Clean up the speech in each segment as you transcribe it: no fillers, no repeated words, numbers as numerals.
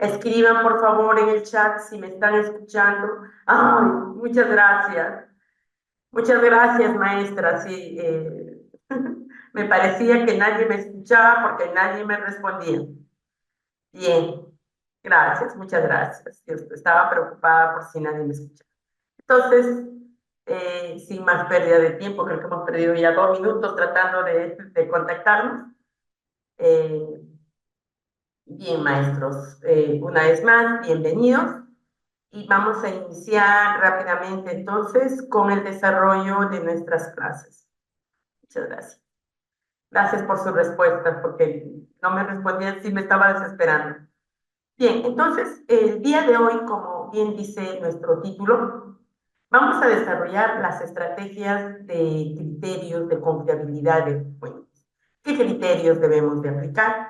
Escriban, por favor, en el chat si me están escuchando. Ay, muchas gracias. Muchas gracias, maestra. Sí, me parecía que nadie me escuchaba porque nadie me respondía. Bien, gracias, muchas gracias. Yo estaba preocupada por si nadie me escuchaba. Entonces, sin más pérdida de tiempo, creo que hemos perdido ya 2 minutos tratando de contactarnos. Eh, bien, maestros, una vez más, bienvenidos. Y vamos a iniciar rápidamente entonces con el desarrollo de nuestras clases. Muchas gracias. Gracias por sus respuestas, porque no me respondían si me estaba desesperando. Bien, entonces, el día de hoy, como bien dice nuestro título, vamos a desarrollar las estrategias de criterios de confiabilidad de fuentes. ¿Qué criterios debemos de aplicar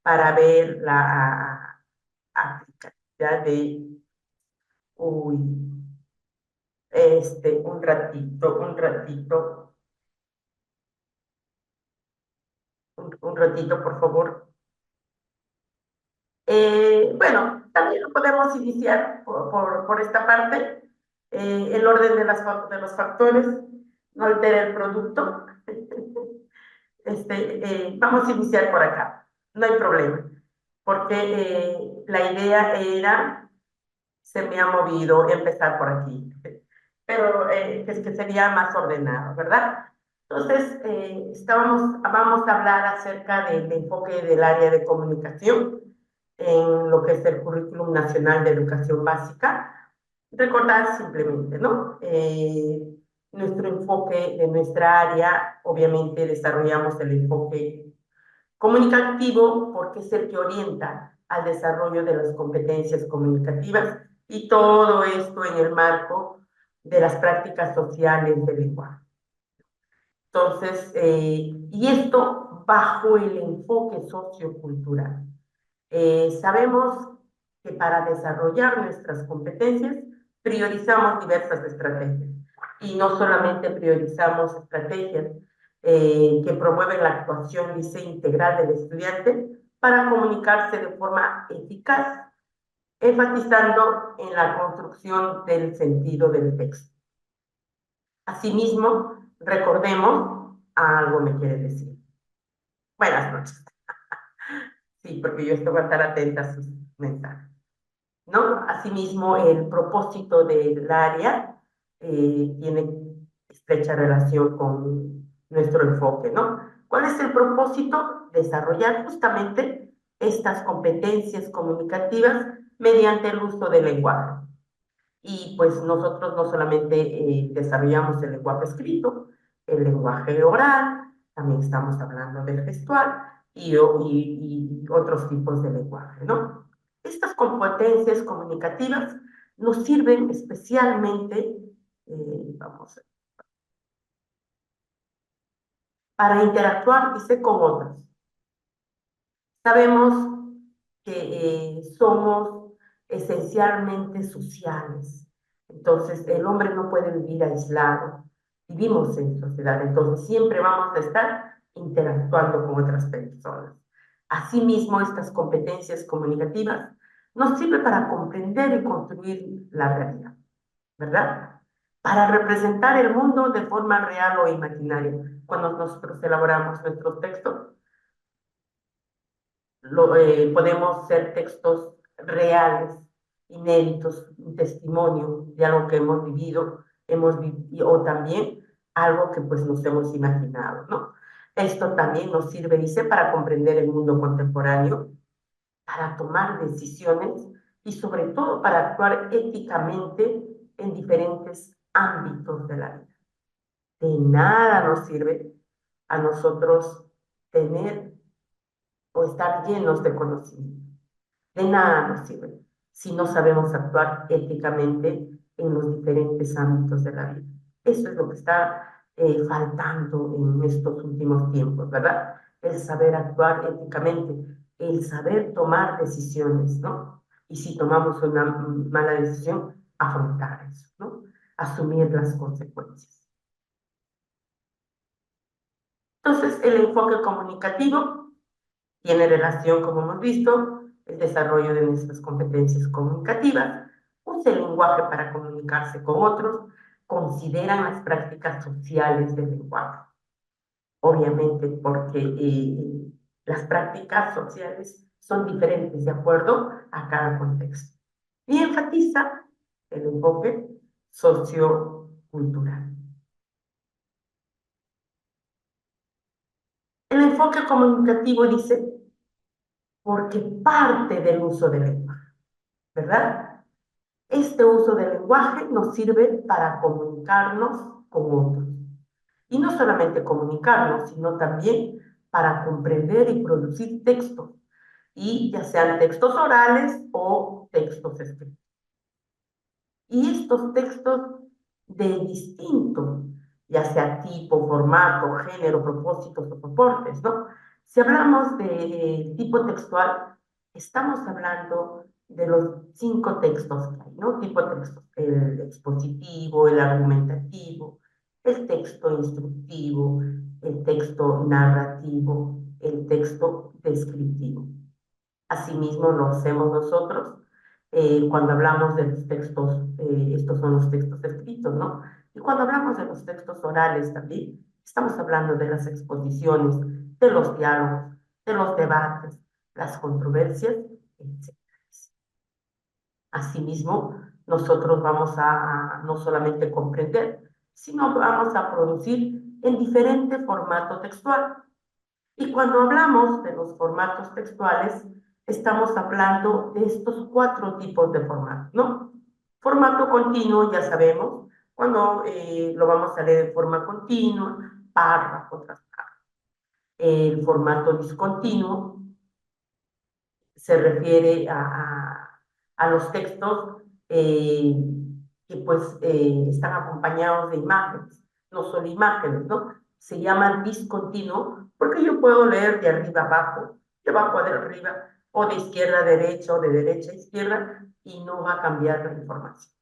para ver la aplicabilidad de... Uy, un ratito, por favor. Bueno, también lo podemos iniciar por esta parte. El orden de los factores no altera el producto. Vamos a iniciar por acá. No hay problema, porque la idea era, se me ha movido empezar por aquí, pero es que sería más ordenado, ¿verdad? Entonces, vamos a hablar acerca del enfoque del área de comunicación en lo que es el Currículum Nacional de Educación Básica. Recordar simplemente, ¿no? Nuestro enfoque de nuestra área, obviamente desarrollamos el enfoque comunicativo porque es el que orienta al desarrollo de las competencias comunicativas y todo esto en el marco de las prácticas sociales del lenguaje. Entonces, y esto bajo el enfoque sociocultural. Sabemos que para desarrollar nuestras competencias priorizamos diversas estrategias y no solamente priorizamos estrategias que promueven la actuación integral del estudiante para comunicarse de forma eficaz, enfatizando en la construcción del sentido del texto. Asimismo, recordemos, algo me quiere decir. Buenas noches. Sí, porque yo estoy a estar atenta a sus mensajes, ¿no? Asimismo, el propósito del área tiene estrecha relación con nuestro enfoque, ¿no? ¿Cuál es el propósito? Desarrollar justamente estas competencias comunicativas mediante el uso del lenguaje. Y pues nosotros no solamente desarrollamos el lenguaje escrito, el lenguaje oral, también estamos hablando del gestual y otros tipos de lenguaje, ¿no? Estas competencias comunicativas nos sirven especialmente, vamos, para interactuar, dice, con otros. Sabemos que somos esencialmente sociales. Entonces, el hombre no puede vivir aislado. Vivimos en sociedad, entonces siempre vamos a estar interactuando con otras personas. Asimismo, estas competencias comunicativas nos sirven para comprender y construir la realidad, ¿verdad? Para representar el mundo de forma real o imaginaria. Cuando nosotros elaboramos nuestros textos, podemos ser textos reales, inéditos, un testimonio de algo que hemos vivido, o también algo que pues nos hemos imaginado, ¿no? Esto también nos sirve, dice, para comprender el mundo contemporáneo, para tomar decisiones y sobre todo para actuar éticamente en diferentes ámbitos de la vida. De nada nos sirve a nosotros tener o estar llenos de conocimiento. De nada nos sirve si no sabemos actuar éticamente en los diferentes ámbitos de la vida. Eso es lo que está faltando en estos últimos tiempos, ¿verdad? El saber actuar éticamente, el saber tomar decisiones, ¿no? Y si tomamos una mala decisión, afrontar eso, ¿no? Asumir las consecuencias. Entonces, el enfoque comunicativo tiene relación, como hemos visto, el desarrollo de nuestras competencias comunicativas, usa el lenguaje para comunicarse con otros, consideran las prácticas sociales del lenguaje. Obviamente porque las prácticas sociales son diferentes de acuerdo a cada contexto. Y enfatiza el enfoque sociocultural. El enfoque comunicativo dice, porque parte del uso del lenguaje, ¿verdad? Este uso del lenguaje nos sirve para comunicarnos con otros. Y no solamente comunicarnos, sino también para comprender y producir textos, y ya sean textos orales o textos escritos. Y estos textos de distinto, ya sea tipo, formato, género, propósitos o soportes, ¿no? Si hablamos de tipo textual, estamos hablando de los 5 textos que hay, ¿no? Tipo de textos, el expositivo, el argumentativo, el texto instructivo, el texto narrativo, el texto descriptivo. Asimismo, lo hacemos nosotros cuando hablamos de los textos, estos son los textos escritos, ¿no? Y cuando hablamos de los textos orales también, estamos hablando de las exposiciones, de los diálogos, de los debates, las controversias, etc. Asimismo, nosotros vamos a no solamente comprender, sino vamos a producir en diferente formato textual. Y cuando hablamos de los formatos textuales, estamos hablando de estos 4 tipos de formatos, ¿no? Formato continuo, ya sabemos, cuando lo vamos a leer de forma continua, párrafo tras párrafo. El formato discontinuo se refiere a los textos eh, que pues están acompañados de imágenes, no solo imágenes, ¿no? Se llama discontinuo porque yo puedo leer de arriba a abajo, de abajo a de arriba, o de izquierda a derecha, o de derecha a izquierda, y no va a cambiar la información.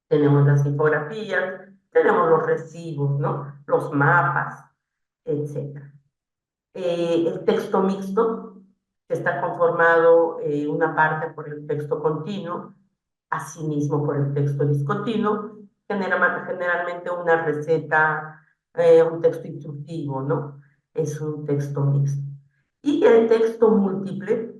Tenemos las infografías, tenemos los recibos, ¿no? Los mapas, etcétera. El texto mixto está conformado una parte por el texto continuo, asimismo por el texto discontinuo, generalmente una receta, un texto instructivo, ¿no? Es un texto mixto. Y el texto múltiple,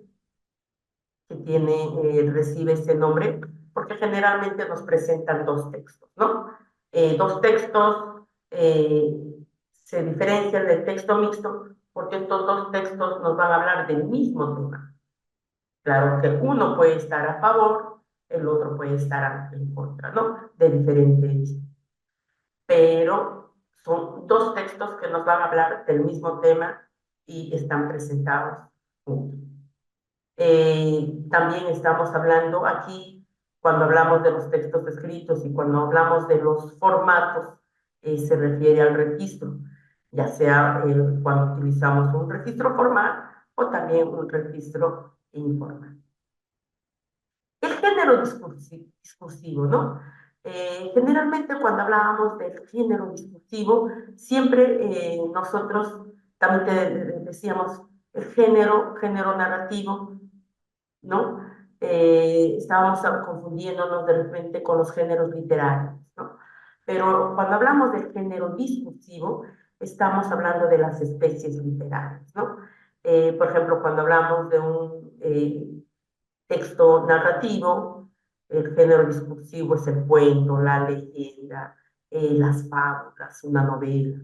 que recibe ese nombre, porque generalmente nos presentan 2 textos, ¿no? 2 textos se diferencian del texto mixto porque estos 2 textos nos van a hablar del mismo tema. Claro que uno puede estar a favor, el otro puede estar en contra, ¿no? De diferentes, pero son 2 textos que nos van a hablar del mismo tema y están presentados juntos. También estamos hablando aquí, cuando hablamos de los textos escritos y cuando hablamos de los formatos, se refiere al registro, ya sea cuando utilizamos un registro formal o también un registro informal. El género discursivo, ¿no? Generalmente cuando hablábamos del género discursivo, siempre nosotros también decíamos el género narrativo, ¿no? Estábamos confundiéndonos de repente con los géneros literarios, ¿no? Pero cuando hablamos del género discursivo, estamos hablando de las especies literarias, ¿no? Por ejemplo, cuando hablamos de un texto narrativo, el género discursivo es el cuento, la leyenda, las fábulas, una novela.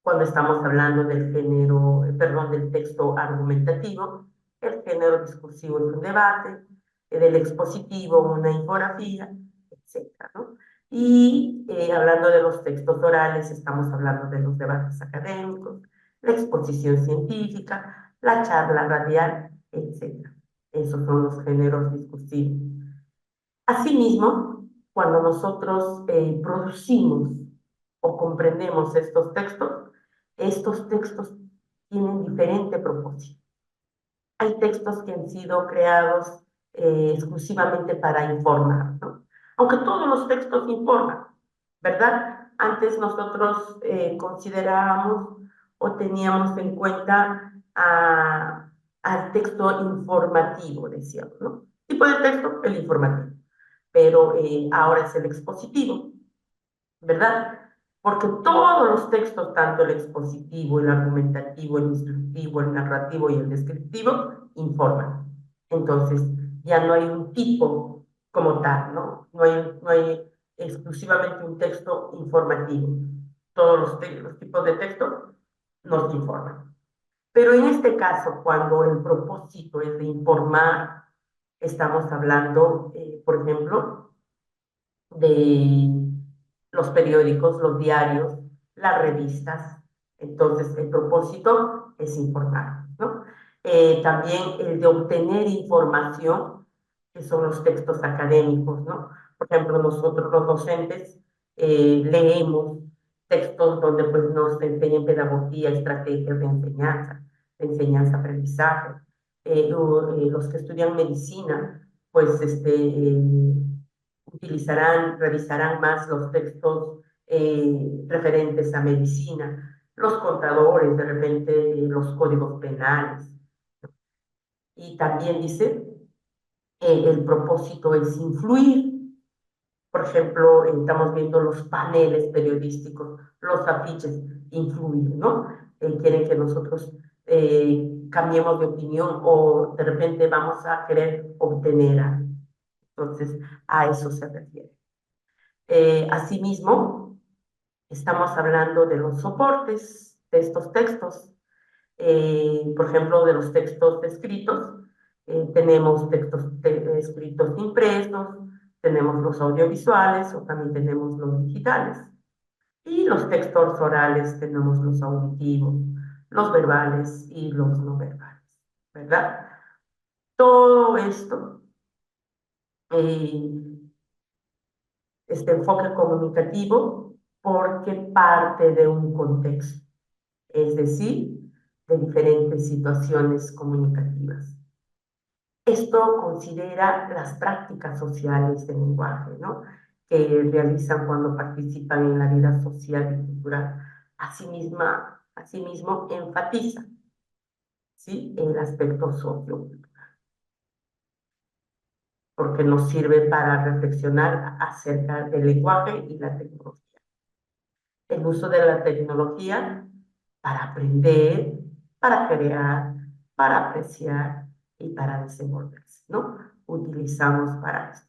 Cuando estamos hablando del género, perdón, del texto argumentativo, el género discursivo es un debate, del expositivo una infografía, etcétera, ¿no? Y hablando de los textos orales, estamos hablando de los debates académicos, la exposición científica, la charla radial, etcétera. Esos son los géneros discursivos. Asimismo, cuando nosotros producimos o comprendemos estos textos tienen diferente propósito. Hay textos que han sido creados exclusivamente para informar, ¿no? Aunque todos los textos informan, ¿verdad? Antes nosotros considerábamos o teníamos en cuenta al texto informativo, decíamos, ¿no? Tipo de texto, el informativo. Pero ahora es el expositivo, ¿verdad? Porque todos los textos, tanto el expositivo, el argumentativo, el instructivo, el narrativo y el descriptivo, informan. Entonces, ya no hay un tipo como tal, ¿no? No hay exclusivamente un texto informativo. Todos los tipos de texto nos informan. Pero en este caso, cuando el propósito es de informar, estamos hablando, por ejemplo, de los periódicos, los diarios, las revistas. Entonces, el propósito es informar, ¿no? También el de obtener información, que son los textos académicos, ¿no? Por ejemplo, nosotros los docentes leemos textos donde pues, nos enseñan pedagogía, estrategias de enseñanza-aprendizaje. Los que estudian medicina, pues revisarán más los textos referentes a medicina, los contadores, de repente los códigos penales. Y también dice, el propósito es influir. Por ejemplo, estamos viendo los paneles periodísticos, los afiches, influyen, ¿no? Quieren que nosotros cambiemos de opinión o de repente vamos a querer obtener algo. Entonces, a eso se refiere. Asimismo, estamos hablando de los soportes de estos textos. Por ejemplo, de los textos escritos, tenemos textos escritos impresos, tenemos los audiovisuales o también tenemos los digitales. Y los textos orales tenemos los auditivos, los verbales y los no verbales, ¿verdad? Todo esto eh, este enfoque comunicativo porque parte de un contexto, es decir, de diferentes situaciones comunicativas. Esto considera las prácticas sociales del lenguaje, ¿no? Que realizan cuando participan en la vida social y cultural. Asimismo enfatiza, ¿sí? El aspecto sociocultural, porque nos sirve para reflexionar acerca del lenguaje y la tecnología. El uso de la tecnología para aprender, para crear, para apreciar y para desenvolverse, ¿no? Utilizamos para esto.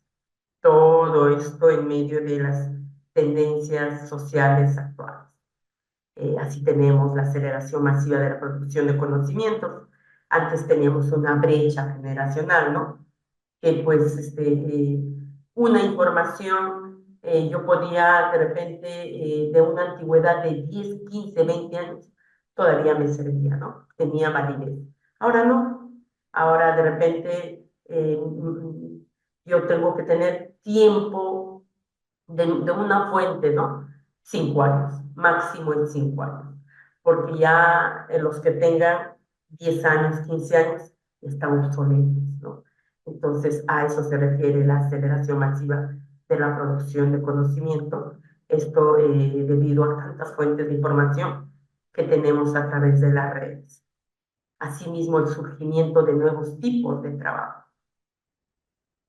Todo esto en medio de las tendencias sociales actuales. Así tenemos la aceleración masiva de la producción de conocimientos. Antes teníamos una brecha generacional, ¿no? Que pues una información yo podía de repente de una antigüedad de 10 15 20 años todavía me servía, ¿no? Tenía validez. Ahora no. Ahora de repente yo tengo que tener tiempo de una fuente, ¿no? 5 años, máximo en 5 años, porque ya los que tengan 10 años, 15 años, están obsoletos, ¿no? Entonces, a eso se refiere la aceleración masiva de la producción de conocimiento, esto debido a tantas fuentes de información que tenemos a través de las redes. Asimismo, el surgimiento de nuevos tipos de trabajo,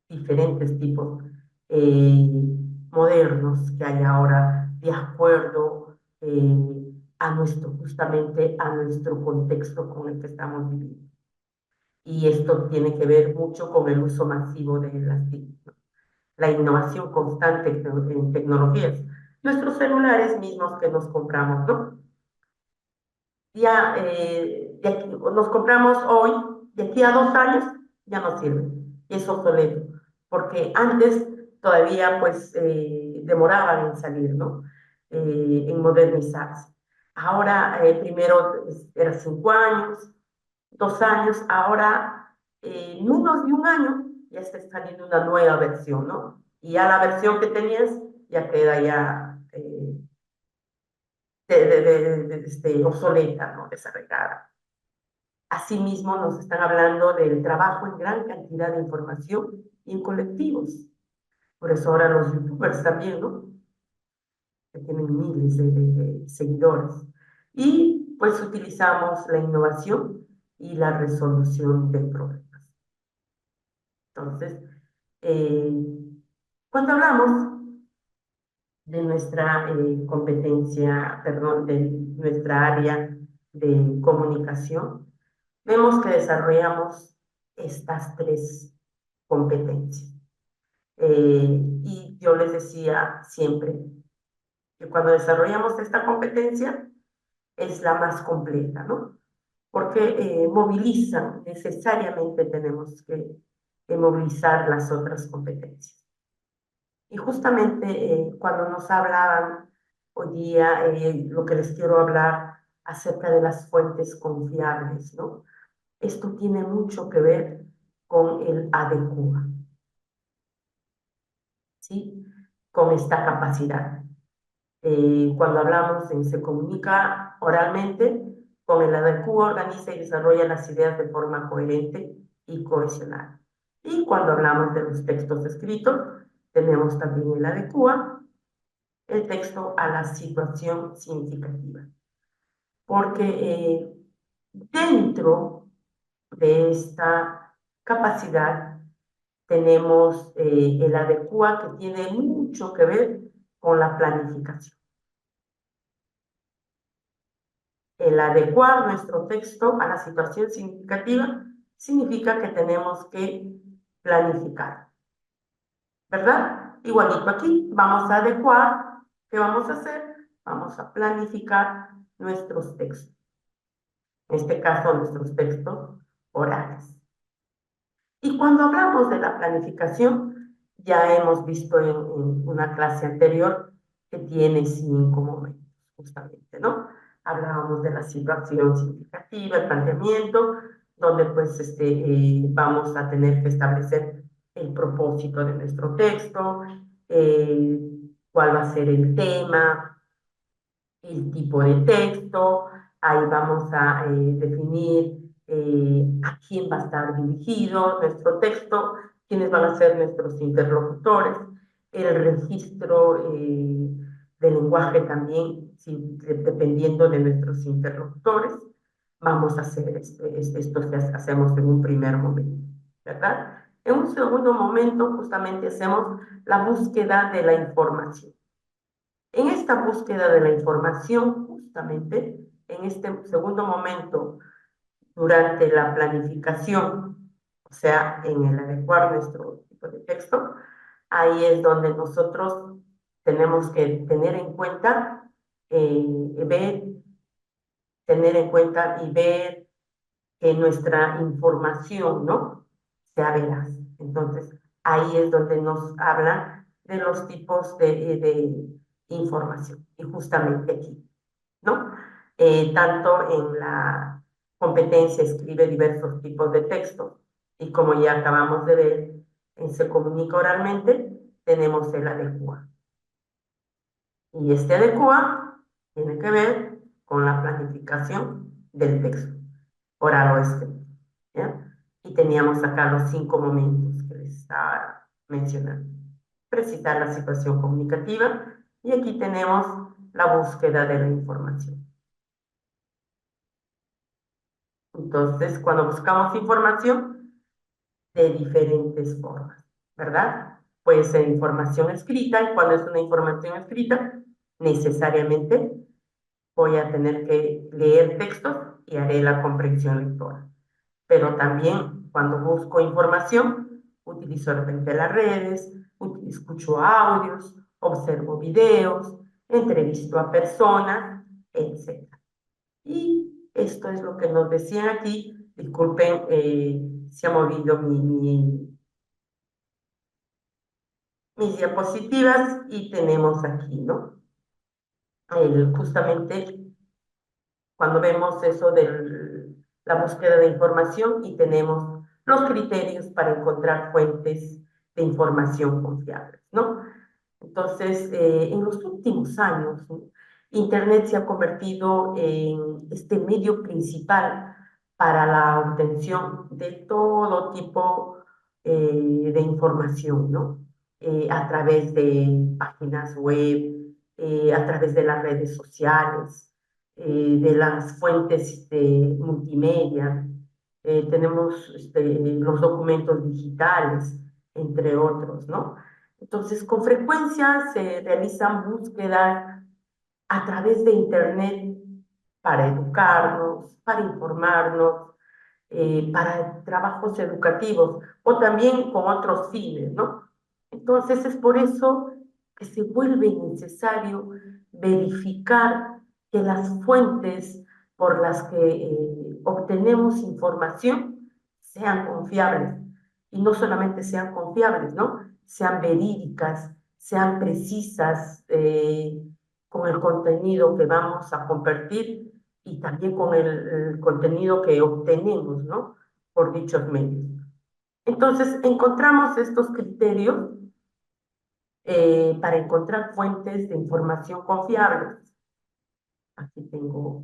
diferentes tipos eh, modernos que hay ahora de acuerdo justamente a nuestro contexto con el que estamos viviendo. Y esto tiene que ver mucho con el uso masivo de las TIC, ¿no? La innovación constante en tecnologías. Nuestros celulares mismos que nos compramos, ¿no? Ya nos compramos hoy, de aquí a 2 años ya no sirve, y es obsoleto, porque antes todavía pues demoraban en salir, ¿no? En modernizarse. Ahora primero era 5 años, 2 años, ahora menos de un año ya está saliendo una nueva versión, ¿no? Y ya la versión que tenías ya queda ya obsoleta, ¿no? Desarreglada. Asimismo, nos están hablando del trabajo en gran cantidad de información y en colectivos. Por eso ahora los youtubers también, ¿no? Que tienen miles de seguidores. Y pues utilizamos la innovación y la resolución de problemas. Entonces, eh, cuando hablamos de nuestra competencia, perdón, de nuestra área de comunicación, vemos que desarrollamos estas tres competencias. Y yo les decía siempre que cuando desarrollamos esta competencia es la más completa, ¿no? Porque movilizan, necesariamente tenemos que movilizar las otras competencias. Y justamente cuando nos hablaban hoy día, lo que les quiero hablar acerca de las fuentes confiables, ¿no? Esto tiene mucho que ver con el adecua, ¿sí? Con esta capacidad. Cuando hablamos en se comunica oralmente, con el adecua organiza y desarrolla las ideas de forma coherente y cohesionada. Y cuando hablamos de los textos escritos, tenemos también el adecua el texto a la situación significativa. Porque dentro de esta capacidad tenemos el adecua que tiene mucho que ver con la planificación. El adecuar nuestro texto a la situación significativa significa que tenemos que planificar, ¿verdad? Igualito aquí, vamos a adecuar, ¿qué vamos a hacer? Vamos a planificar nuestros textos, en este caso nuestros textos orales. Y cuando hablamos de la planificación, ya hemos visto en una clase anterior que tiene 5 momentos, justamente, ¿no? Hablábamos de la situación significativa, el planteamiento, donde pues vamos a tener que establecer el propósito de nuestro texto, eh, cuál va a ser el tema, el tipo de texto, ahí vamos a definir a quién va a estar dirigido nuestro texto, quiénes van a ser nuestros interlocutores, el registro del lenguaje también, sí, dependiendo de nuestros interlocutores, vamos a hacer esto que hacemos en un primer momento, ¿verdad? En un segundo momento justamente hacemos la búsqueda de la información. En esta búsqueda de la información, justamente, en este segundo momento, durante la planificación, o sea, en el adecuar nuestro tipo de texto, ahí es donde nosotros tenemos que tener en cuenta, ver, tener en cuenta y ver que nuestra información, ¿no? Sea veraz. Entonces, ahí es donde nos hablan de los tipos de información. Y justamente aquí, ¿no? Tanto en la competencia escribe diversos tipos de textos y como ya acabamos de ver, en se comunica oralmente, tenemos el adecua. Y este adecua tiene que ver con la planificación del texto, oral o escrito, ¿ya? Y teníamos acá los 5 momentos que les estaba mencionando. Precisar la situación comunicativa y aquí tenemos la búsqueda de la información. Entonces, cuando buscamos información, de diferentes formas, ¿verdad? Puede ser información escrita y cuando es una información escrita, necesariamente voy a tener que leer textos y haré la comprensión lectora. Pero también cuando busco información, utilizo de repente las redes, escucho audios, observo videos, entrevisto a personas, etc. Y esto es lo que nos decían aquí. Disculpen, se ha movido mis diapositivas y tenemos aquí, ¿no? Justamente cuando vemos eso de la búsqueda de información y tenemos los criterios para encontrar fuentes de información confiables, ¿no? Entonces, en los últimos años, ¿no? Internet se ha convertido en este medio principal para la obtención de todo tipo de información, ¿no? A través de páginas web, a través de las redes sociales, de las fuentes de multimedia. tenemos los documentos digitales, entre otros, ¿no? Entonces, con frecuencia se realizan búsquedas a través de Internet para educarnos, para informarnos, para trabajos educativos o también con otros fines, ¿no? Entonces es por eso que se vuelve necesario verificar que las fuentes por las que obtenemos información sean confiables y no solamente sean confiables, ¿no? Sean verídicas, sean precisas con el contenido que vamos a compartir y también con el contenido que obtenemos, ¿no? Por dichos medios. Entonces, encontramos estos criterios para encontrar fuentes de información confiables. Aquí tengo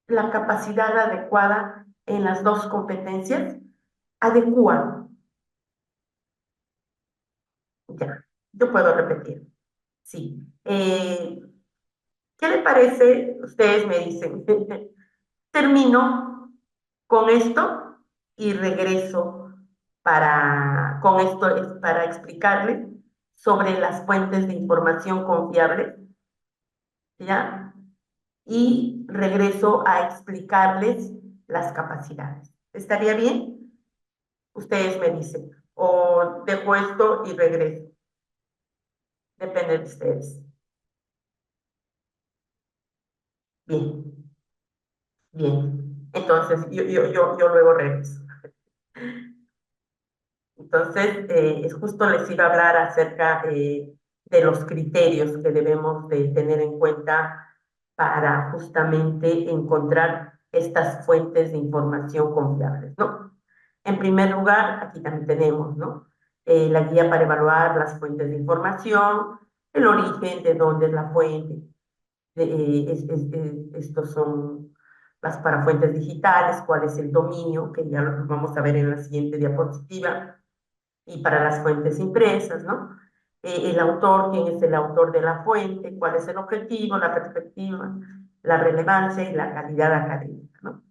la capacidad adecuada en las dos competencias. Adecua, ya, yo puedo repetir, sí. ¿Qué le parece? Ustedes me dicen. Termino con esto y regreso con esto es para explicarles sobre las fuentes de información confiables, ¿ya? Y regreso a explicarles las capacidades. ¿Estaría bien? Ustedes me dicen. O dejo esto y regreso. Depende de ustedes. Bien, bien. Entonces, yo luego regreso. Entonces, es justo les iba a hablar acerca de los criterios que debemos de tener en cuenta para justamente encontrar estas fuentes de información confiables, ¿no? En primer lugar, aquí también tenemos, ¿no? La guía para evaluar las fuentes de información, el origen, de dónde es la fuente. Estos son las para fuentes digitales, cuál es el dominio, que ya lo vamos a ver en la siguiente diapositiva y para las fuentes impresas, ¿no? El autor, quién es el autor de la fuente, cuál es el objetivo, la perspectiva, la relevancia y la calidad académica, ¿no?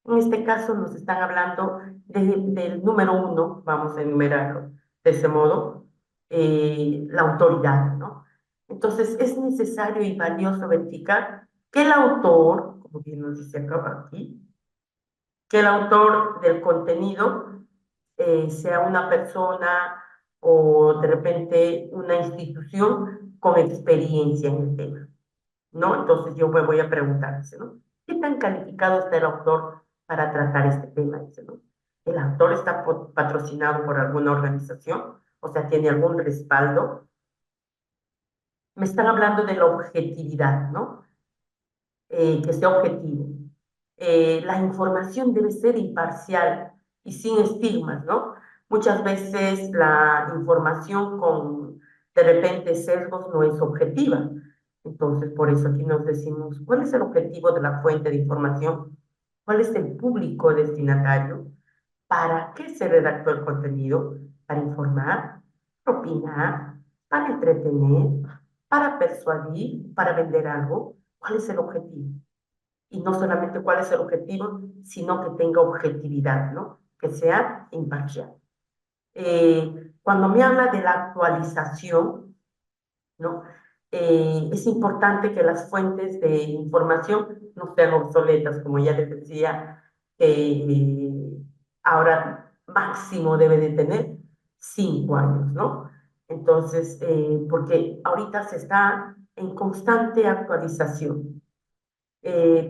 En este caso nos están hablando del número uno, vamos a enumerarlo de ese modo, la autoridad, ¿no? Entonces es necesario y valioso verificar que el autor, como bien nos dice acá aquí, que el autor del contenido sea una persona o de repente una institución con experiencia en el tema, ¿no? Entonces yo me voy a preguntar, dice, ¿no? ¿Qué tan calificado está el autor para tratar este tema? Dice, ¿no? ¿El autor está patrocinado por alguna organización? O sea, ¿tiene algún respaldo? Me están hablando de la objetividad, ¿no? Que sea objetivo. La información debe ser imparcial y sin estigmas, ¿no? Muchas veces la información con de repente sesgos no es objetiva. Entonces, por eso aquí nos decimos, ¿cuál es el objetivo de la fuente de información? ¿Cuál es el público destinatario? ¿Para qué se redactó el contenido? ¿Para informar? ¿Para opinar? ¿Para entretener? ¿Para persuadir? ¿Para vender algo? ¿Cuál es el objetivo? Y no solamente cuál es el objetivo, sino que tenga objetividad, ¿no? Que sea imparcial. Cuando me habla de la actualización, ¿no? Es importante que las fuentes de información no sean obsoletas, como ya les decía, ahora máximo debe de tener 5 años, ¿no? Entonces, porque ahorita se está en constante actualización.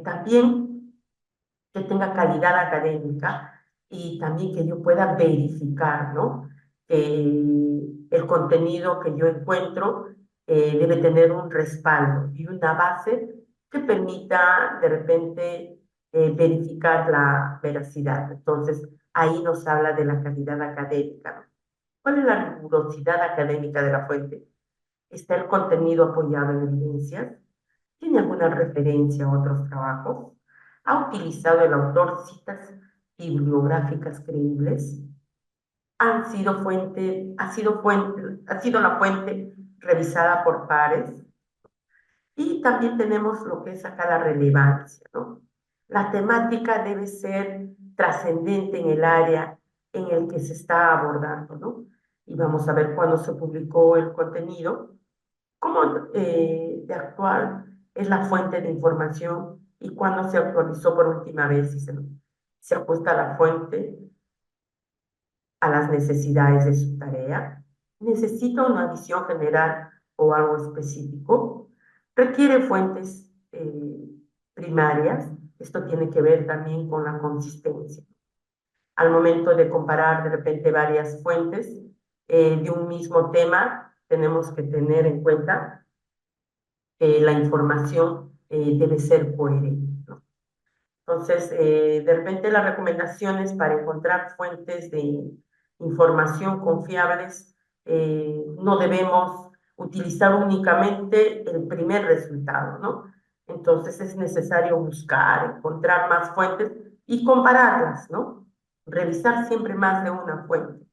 También que tenga calidad académica y también que yo pueda verificar, ¿no? Que el contenido que yo encuentro debe tener un respaldo y una base que permita de repente verificar la veracidad. Entonces, ahí nos habla de la calidad académica, ¿no? ¿Cuál es la rigurosidad académica de la fuente? ¿Está el contenido apoyado en evidencias? ¿Tiene alguna referencia a otros trabajos? ¿Ha utilizado el autor citas bibliográficas creíbles? ¿Ha sido la fuente revisada por pares? Y también tenemos lo que es acá la relevancia, ¿no? La temática debe ser trascendente en el área en el que se está abordando, ¿no? Y vamos a ver cuándo se publicó el contenido, cómo de actual es la fuente de información y cuándo se actualizó por última vez y se ajusta la fuente a las necesidades de su tarea, necesita una visión general o algo específico, requiere fuentes primarias, esto tiene que ver también con la consistencia. Al momento de comparar de repente varias fuentes de un mismo tema, tenemos que tener en cuenta que la información debe ser coherente, ¿no? Entonces, de repente las recomendaciones para encontrar fuentes de información confiables, no debemos utilizar únicamente el primer resultado, ¿no? Entonces es necesario buscar, encontrar más fuentes y compararlas, ¿no? Revisar siempre más de una fuente.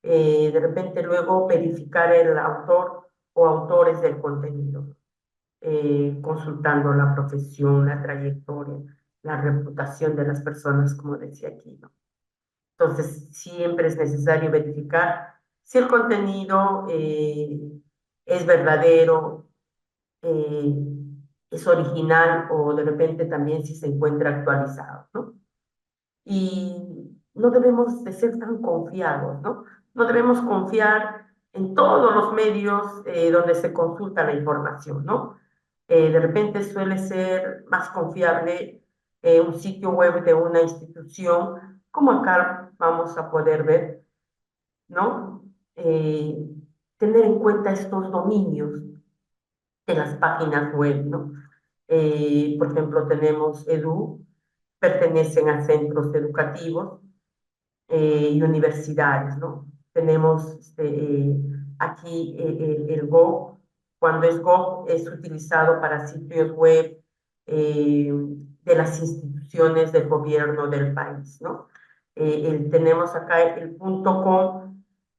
De repente luego verificar el autor o autores del contenido, consultando la profesión, la trayectoria, la reputación de las personas, como decía aquí, ¿no? Entonces, siempre es necesario verificar si el contenido es verdadero, eh, es original o de repente también si se encuentra actualizado, ¿no? Y no debemos de ser tan confiados, ¿no? No debemos confiar en todos los medios donde se consulta la información, ¿no? De repente suele ser más confiable un sitio web de una institución, como acá vamos a poder ver, ¿no? Eh, Tener en cuenta estos dominios de las páginas web, ¿no? Por ejemplo, tenemos Edu, pertenecen a centros educativos y universidades, ¿no? Tenemos aquí el Go, cuando es Go es utilizado para sitios web de las instituciones del gobierno del país, ¿no? Tenemos acá el .com,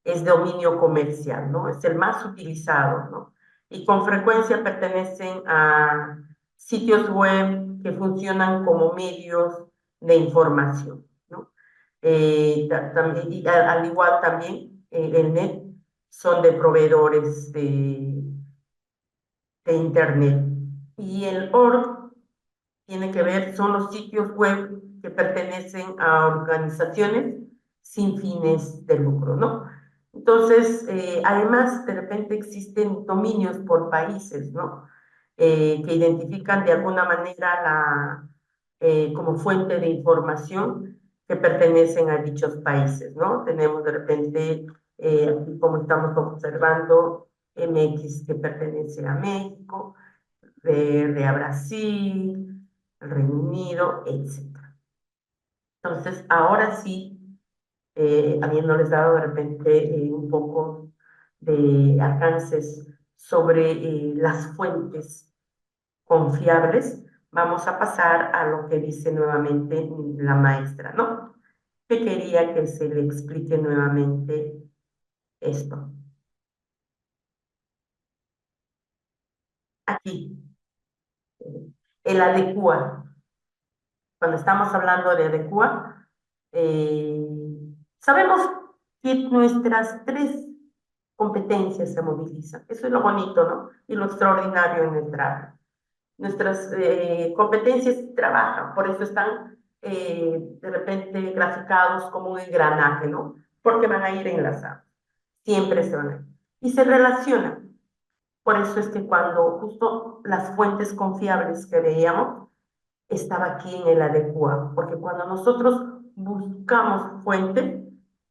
es dominio comercial, ¿no? Es el más utilizado, ¿no? Y con frecuencia pertenecen a sitios web que funcionan como medios de información, ¿no? También, y al igual también el NET son de proveedores de Internet. Y el org tiene que ver, son los sitios web que pertenecen a organizaciones sin fines de lucro, ¿no? Entonces, además, de repente existen dominios por países, ¿no? Que identifican de alguna manera como fuente de información que pertenecen a dichos países, ¿no? Tenemos de repente, aquí como estamos observando, MX que pertenece a México, a Brasil, al Reino Unido, etc. Entonces, ahora sí, habiéndoles dado de repente un poco de alcances sobre las fuentes confiables, vamos a pasar a lo que dice nuevamente la maestra, ¿no? Que quería que se le explique nuevamente esto. Aquí, el adecua. Cuando estamos hablando de adecua, eh, sabemos que nuestras tres competencias se movilizan. Eso es lo bonito, ¿no? Y lo extraordinario en nuestra área. Nuestras competencias trabajan, por eso están de repente graficados como un engranaje, ¿no? Porque van a ir enlazados, siempre se van a ir. Y se relacionan. Por eso es que cuando justo las fuentes confiables que veíamos, estaba aquí en el adecua, porque cuando nosotros buscamos fuente,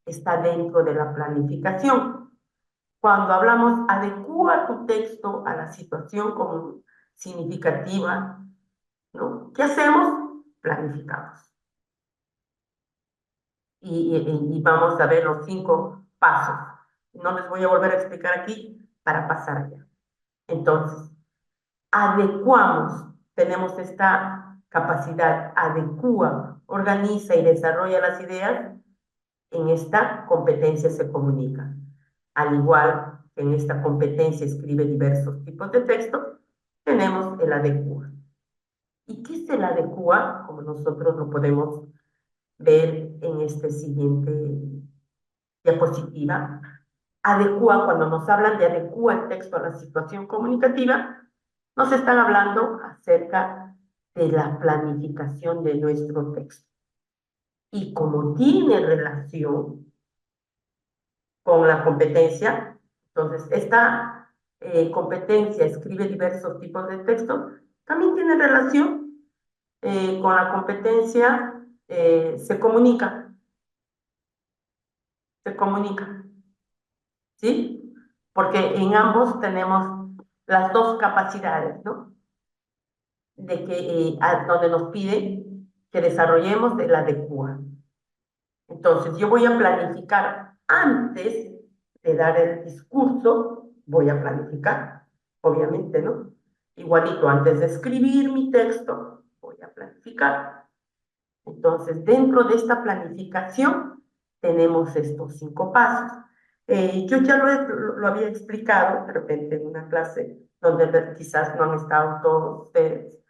está dentro de la planificación. Cuando hablamos adecua tu texto a la situación como significativa, ¿no? ¿Qué hacemos? Planificamos. Y vamos a ver los 5 pasos. No les voy a volver a explicar aquí para pasar allá. Entonces, adecuamos, tenemos esta capacidad, adecua, organiza y desarrolla las ideas, en esta competencia se comunica. Al igual que en esta competencia escribe diversos tipos de texto, tenemos el adecua. ¿Y qué es el adecua? Como nosotros lo podemos ver en este siguiente diapositiva. Adecua, cuando nos hablan de adecua el texto a la situación comunicativa, nos están hablando acerca de la planificación de nuestro texto. Y como tiene relación con la competencia, entonces esta competencia escribe diversos tipos de texto, también tiene relación con la competencia se comunica, ¿sí? Porque en ambos tenemos las dos capacidades, ¿no? De que donde nos pide que desarrollemos el adecua. Entonces, yo voy a planificar antes de dar el discurso, voy a planificar, obviamente, ¿no? Igualito, antes de escribir mi texto, voy a planificar. Entonces, dentro de esta planificación, tenemos estos 5 pasos. Yo ya lo había explicado, de repente, en una clase donde quizás no han estado todos ustedes,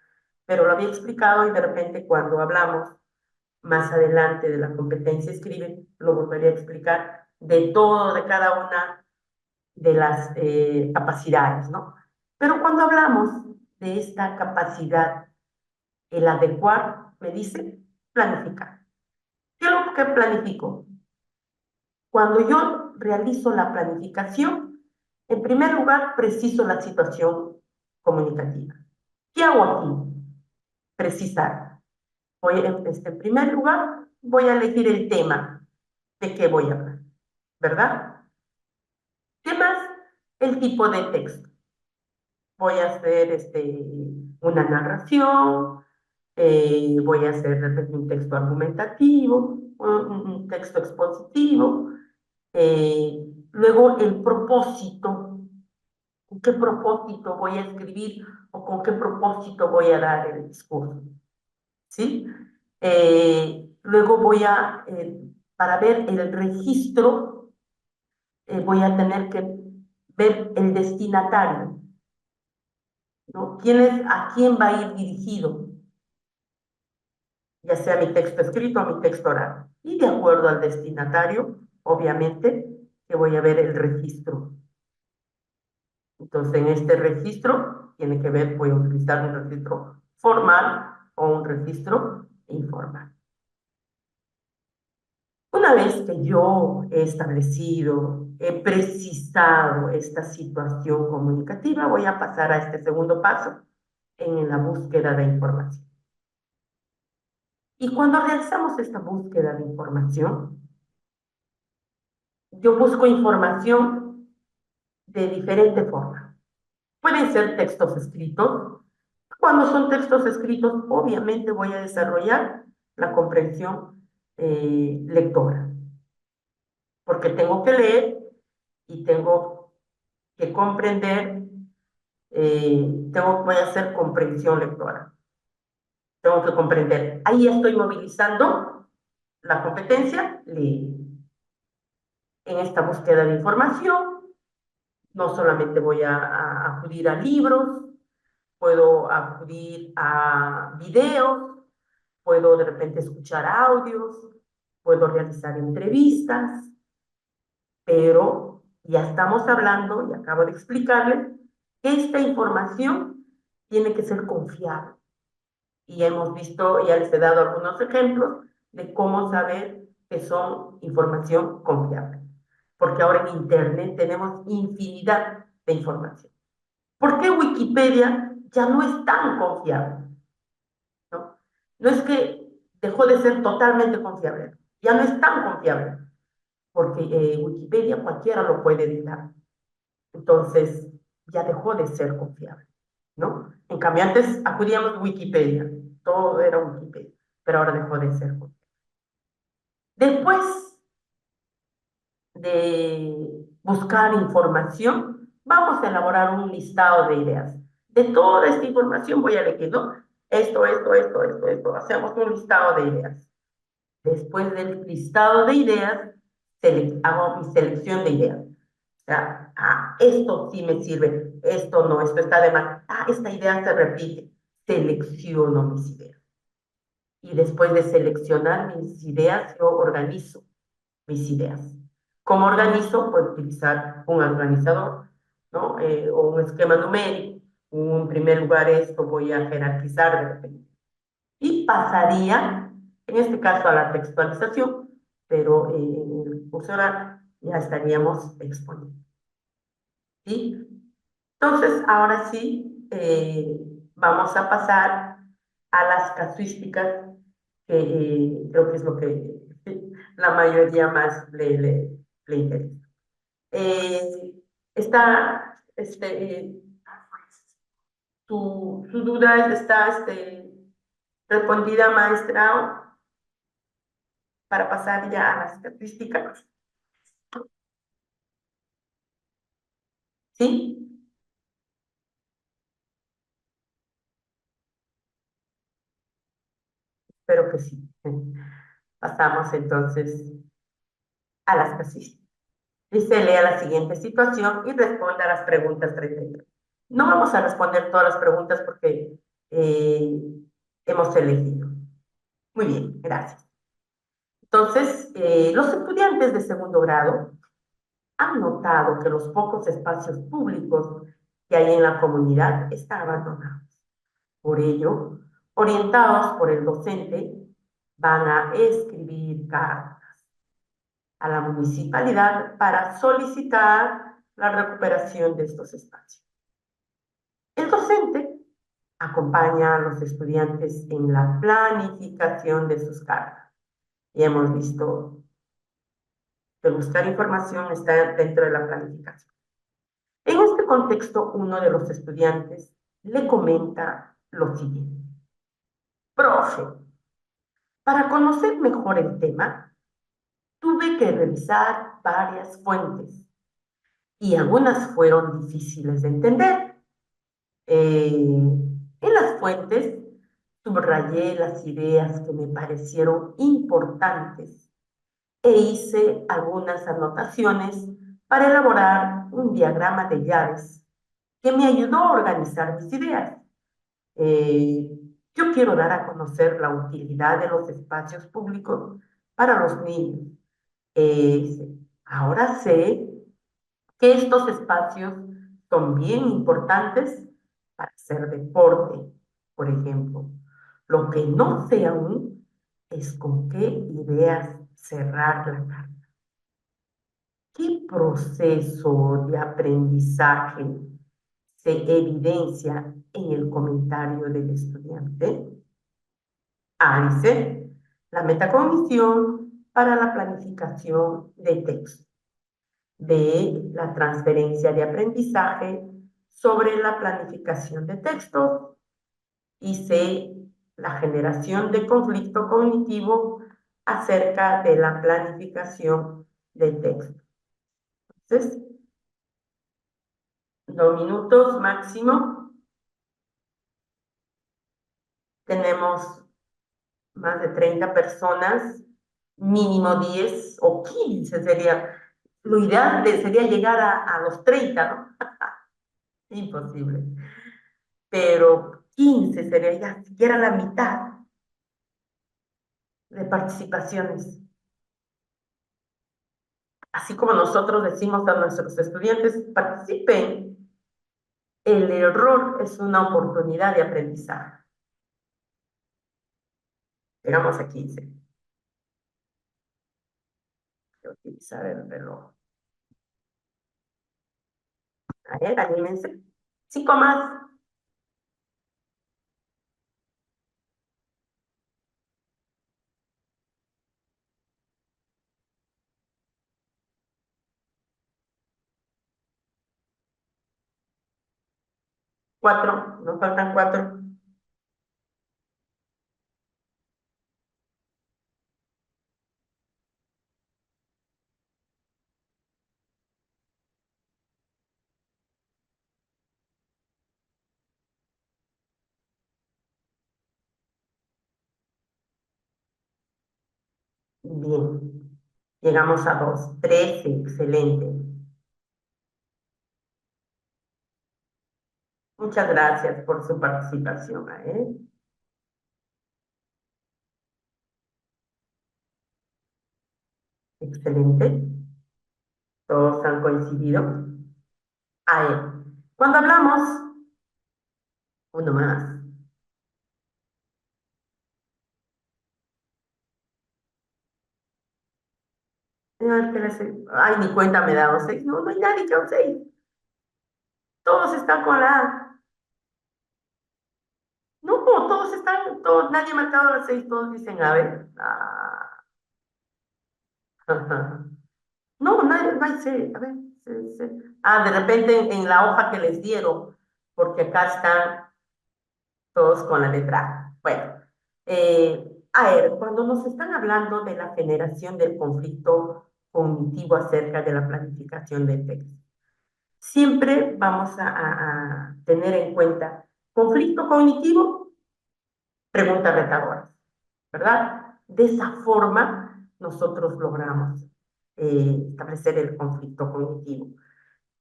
pero lo había explicado y de repente cuando hablamos más adelante de la competencia escribe, lo volveré a explicar, de todo, de cada una de las capacidades, ¿no? Pero cuando hablamos de esta capacidad, el adecuar, me dice, planificar. ¿Qué es lo que planifico? Cuando yo realizo la planificación, en primer lugar, preciso la situación comunicativa. ¿Qué hago aquí? Precisar. En primer lugar, voy a elegir el tema de qué voy a hablar, ¿verdad? ¿Qué más? El tipo de texto. Voy a hacer una narración, voy a hacer de repente un texto argumentativo, un texto expositivo. Luego el propósito, ¿con qué propósito voy a escribir o con qué propósito voy a dar el discurso? ¿Sí? Luego para ver el registro, voy a tener que ver el destinatario, ¿no? ¿A quién va a ir dirigido? Ya sea mi texto escrito o mi texto oral. Y de acuerdo al destinatario, obviamente, que voy a ver el registro. Entonces, en este registro tiene que ver, voy a utilizar un registro formal o un registro informal. Una vez que yo he establecido, he precisado esta situación comunicativa, voy a pasar a este segundo paso en la búsqueda de información. Y cuando realizamos esta búsqueda de información, yo busco información de diferente forma. Pueden ser textos escritos. Cuando son textos escritos, obviamente voy a desarrollar la comprensión lectora, porque tengo que leer y tengo que comprender, voy a hacer comprensión lectora. Tengo que comprender. Ahí estoy movilizando la competencia, leer. En esta búsqueda de información, no solamente voy a acudir a libros, puedo acudir a videos, puedo de repente escuchar audios, puedo realizar entrevistas, pero ya estamos hablando, y acabo de explicarles, que esta información tiene que ser confiable. Y hemos visto, ya les he dado algunos ejemplos de cómo saber que son información confiable. Porque ahora en Internet tenemos infinidad de información. ¿Por qué Wikipedia ya no es tan confiable? ¿No? No es que dejó de ser totalmente confiable, ya no es tan confiable, porque Wikipedia cualquiera lo puede editar. Entonces, ya dejó de ser confiable, ¿no? En cambio, antes acudíamos a Wikipedia, todo era Wikipedia, pero ahora dejó de ser confiable. Después de buscar información, vamos a elaborar un listado de ideas. De toda esta información voy a elegir, ¿no? Esto. Hacemos un listado de ideas. Después del listado de ideas, hago mi selección de ideas. O sea, esto sí me sirve, esto no, esto está de más. Ah, esta idea se repite. Selecciono mis ideas. Y después de seleccionar mis ideas, yo organizo mis ideas. ¿Cómo organizo? Puedo utilizar un organizador, ¿no? O un esquema numérico. En primer lugar, esto voy a jerarquizar de repente. Y pasaría, en este caso, a la textualización, pero en el curso oral ya estaríamos exponiendo. ¿Sí? Entonces, ahora sí, vamos a pasar a las casuísticas, que creo que es lo que la mayoría más le interesa. Eh, está, su duda está respondida, maestra, para pasar ya a las estadísticas. ¿Sí? Espero que sí. Pasamos entonces a las casuísticas. Dice, lea la siguiente situación y responda a las preguntas 33. No vamos a responder todas las preguntas porque eh, hemos elegido. Muy bien, gracias. Entonces, los estudiantes de segundo grado han notado que los pocos espacios públicos que hay en la comunidad están abandonados. Por ello, orientados por el docente, van a escribir cartas a la municipalidad para solicitar la recuperación de estos espacios. El docente acompaña a los estudiantes en la planificación de sus cartas. Y hemos visto que buscar información está dentro de la planificación. En este contexto, uno de los estudiantes le comenta lo siguiente. Profe, para conocer mejor el tema, tuve que revisar varias fuentes y algunas fueron difíciles de entender. En las fuentes subrayé las ideas que me parecieron importantes e hice algunas anotaciones para elaborar un diagrama de llaves que me ayudó a organizar mis ideas. Eh, yo quiero dar a conocer la utilidad de los espacios públicos para los niños. Ahora sé que estos espacios son bien importantes para hacer deporte, por ejemplo. Lo que no sé aún es con qué ideas cerrar la carta. ¿Qué proceso de aprendizaje se evidencia en el comentario del estudiante? A, dice, la metacognición para la planificación de texto. B, la transferencia de aprendizaje sobre la planificación de textos. Y C, la generación de conflicto cognitivo acerca de la planificación de texto. Entonces, 2 minutos máximo. Tenemos más de 30 personas, mínimo 10 o 15 sería. Lo ideal sería llegar a los 30, ¿no? Imposible. Pero 15 sería ya siquiera la mitad de participaciones. Así como nosotros decimos a nuestros estudiantes, participen, el error es una oportunidad de aprendizaje. Llegamos a 15. Voy a utilizar el reloj. A ver, anímense. 5 más. 4. Nos faltan 4. Bien. Llegamos a 2. 13. Excelente. Muchas gracias por su participación, ¿eh? Excelente. Todos han coincidido. Cuando hablamos, uno más. Ay, ni cuenta me he dado seis. No, no hay nadie que un seis. Todos están con la A. No, todos están, todos, nadie ha marcado las seis, todos dicen a ver. Ajá. No, no hay seis. A ver. De repente en la hoja que les dieron, porque acá están todos con la letra A. Bueno, a ver, cuando nos están hablando de la generación del conflicto cognitivo acerca de la planificación del texto, siempre vamos a tener en cuenta conflicto cognitivo, preguntas retadoras, ¿verdad? De esa forma nosotros logramos establecer el conflicto cognitivo.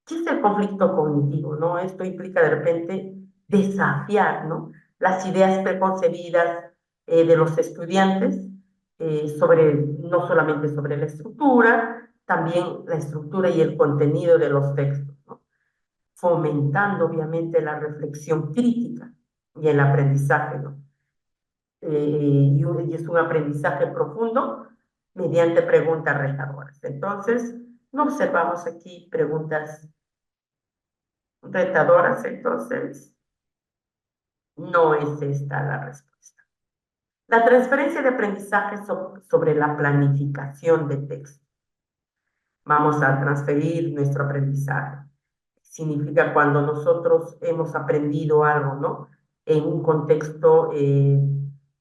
¿Qué es el conflicto cognitivo, no? Esto implica de repente desafiar, ¿no? Las ideas preconcebidas de los estudiantes sobre, no solamente sobre la estructura, también la estructura y el contenido de los textos, ¿no? Fomentando obviamente la reflexión crítica y el aprendizaje, ¿no? Y es un aprendizaje profundo mediante preguntas retadoras. Entonces, no observamos aquí preguntas retadoras, entonces no es esta la respuesta. La transferencia de aprendizaje sobre la planificación de texto. Vamos a transferir nuestro aprendizaje. Significa cuando nosotros hemos aprendido algo, ¿no? En un contexto de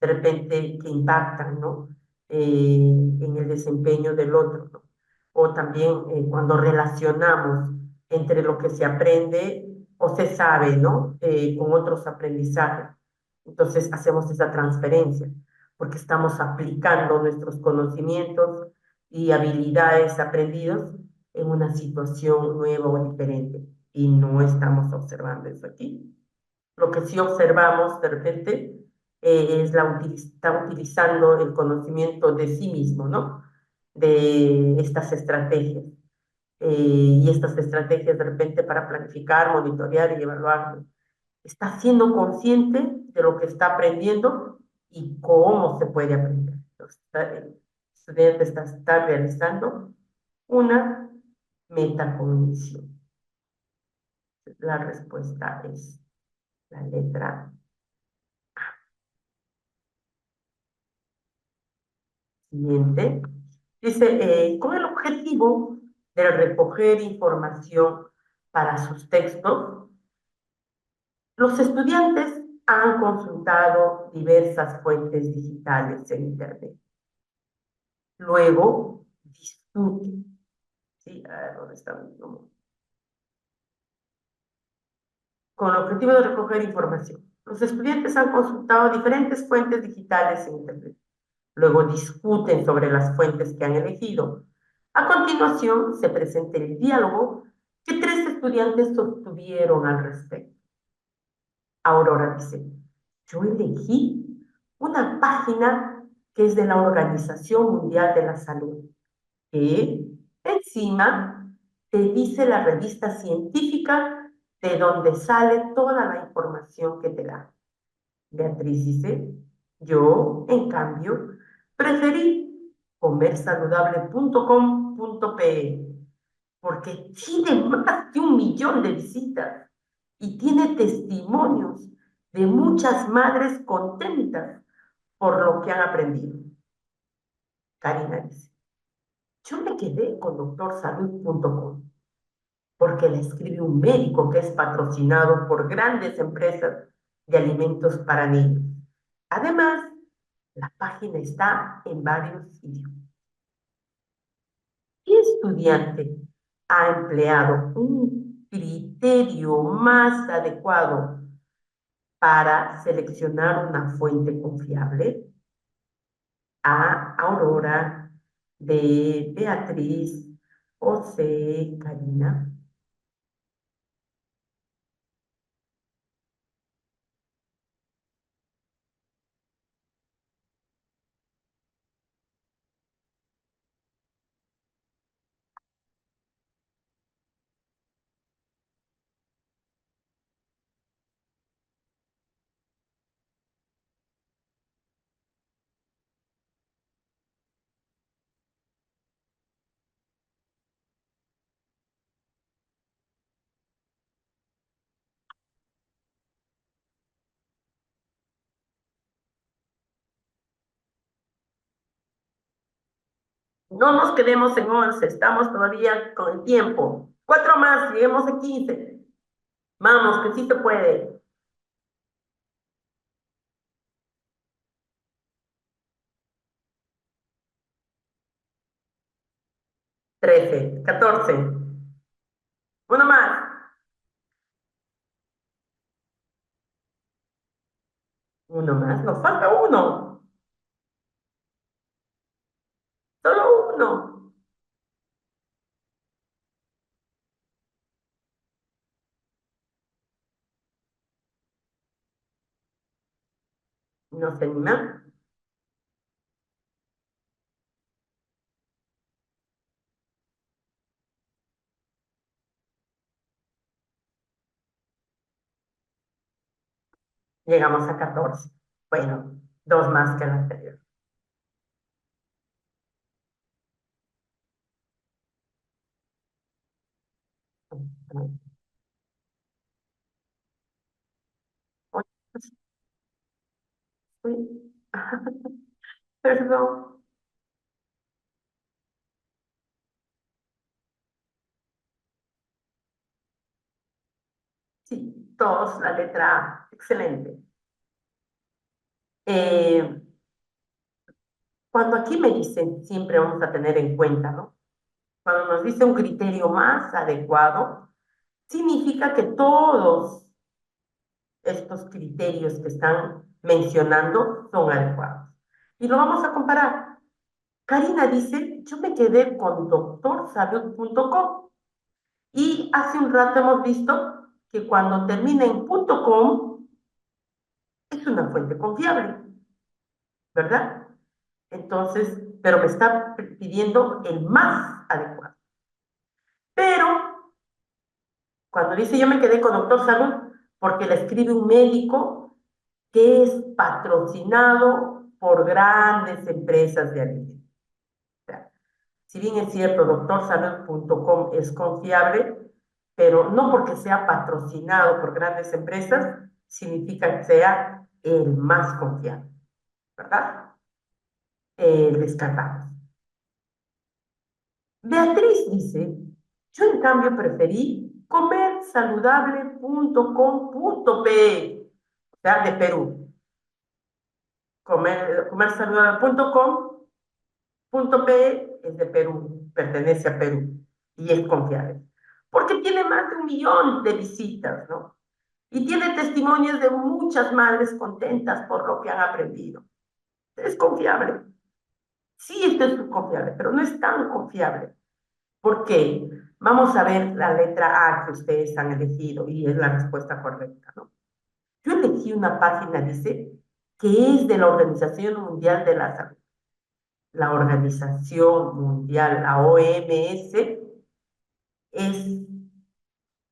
repente que impacta, ¿no? En el desempeño del otro, ¿no? O también cuando relacionamos entre lo que se aprende o se sabe, ¿no? Con otros aprendizajes. Entonces hacemos esa transferencia, porque estamos aplicando nuestros conocimientos y habilidades aprendidos en una situación nueva o diferente y no estamos observando eso aquí. Lo que sí observamos de repente es está utilizando el conocimiento de sí mismo, ¿no? De estas estrategias. Y estas estrategias de repente para planificar, monitorear y evaluar. ¿No? Está siendo consciente de lo que está aprendiendo y cómo se puede aprender. Entonces, el estudiante está realizando una metacognición. La respuesta es la letra siguiente. Dice, con el objetivo de recoger información para sus textos, los estudiantes han consultado diversas fuentes digitales en Internet. Luego, discuten. ¿Sí? ¿Dónde está? Con el objetivo de recoger información. Los estudiantes han consultado diferentes fuentes digitales en Internet. Luego discuten sobre las fuentes que han elegido. A continuación, se presenta el diálogo que tres estudiantes sostuvieron al respecto. Aurora dice, yo elegí una página que es de la Organización Mundial de la Salud, que encima te dice la revista científica de donde sale toda la información que te da. Beatriz dice, yo, en cambio, preferí comersaludable.com.pe porque tiene más de 1 millón de visitas y tiene testimonios de muchas madres contentas por lo que han aprendido. Karina dice, yo me quedé con doctorsalud.com porque la escribe un médico que es patrocinado por grandes empresas de alimentos para niños. Además, la página está en varios idiomas. ¿Qué estudiante ha empleado un criterio más adecuado para seleccionar una fuente confiable? A. Aurora, B. Beatriz o, C. Karina. No nos quedemos en 11, estamos todavía con el tiempo. Cuatro más, lleguemos a 15. Vamos, que sí se puede. 13, 14. Uno más, uno más. Nos falta uno, solo uno. No se anima. Llegamos a 14. Bueno, dos más que el anterior. Uy, perdón. Sí, todos, la letra A. Excelente. Eh, Cuando aquí me dicen, siempre vamos a tener en cuenta, ¿no? Cuando nos dice un criterio más adecuado, significa que todos estos criterios que están mencionando son adecuados. Y lo vamos a comparar. Karina dice, yo me quedé con doctorsalud.com y hace un rato hemos visto que cuando termina en .com es una fuente confiable, ¿verdad? Entonces, pero me está pidiendo el más adecuado. Pero cuando dice yo me quedé con Doctor Salud, porque le escribe un médico que es patrocinado por grandes empresas de alimentos. O sea, si bien es cierto, doctorsalud.com es confiable, pero no porque sea patrocinado por grandes empresas, significa que sea el más confiable, ¿verdad? Descartamos. Beatriz dice, yo en cambio preferí comersaludable.com.pe, o sea, de Perú. Comersaludable.com.pe es de Perú, pertenece a Perú y es confiable. Porque tiene más de 1 millón de visitas, ¿no? Y tiene testimonios de muchas madres contentas por lo que han aprendido. Es confiable. Sí, esto es confiable, pero no es tan confiable. ¿Por qué? Vamos a ver la letra A que ustedes han elegido y es la respuesta correcta, ¿no? Yo elegí una página, dice, que es de la Organización Mundial de la Salud. La Organización Mundial, la OMS, es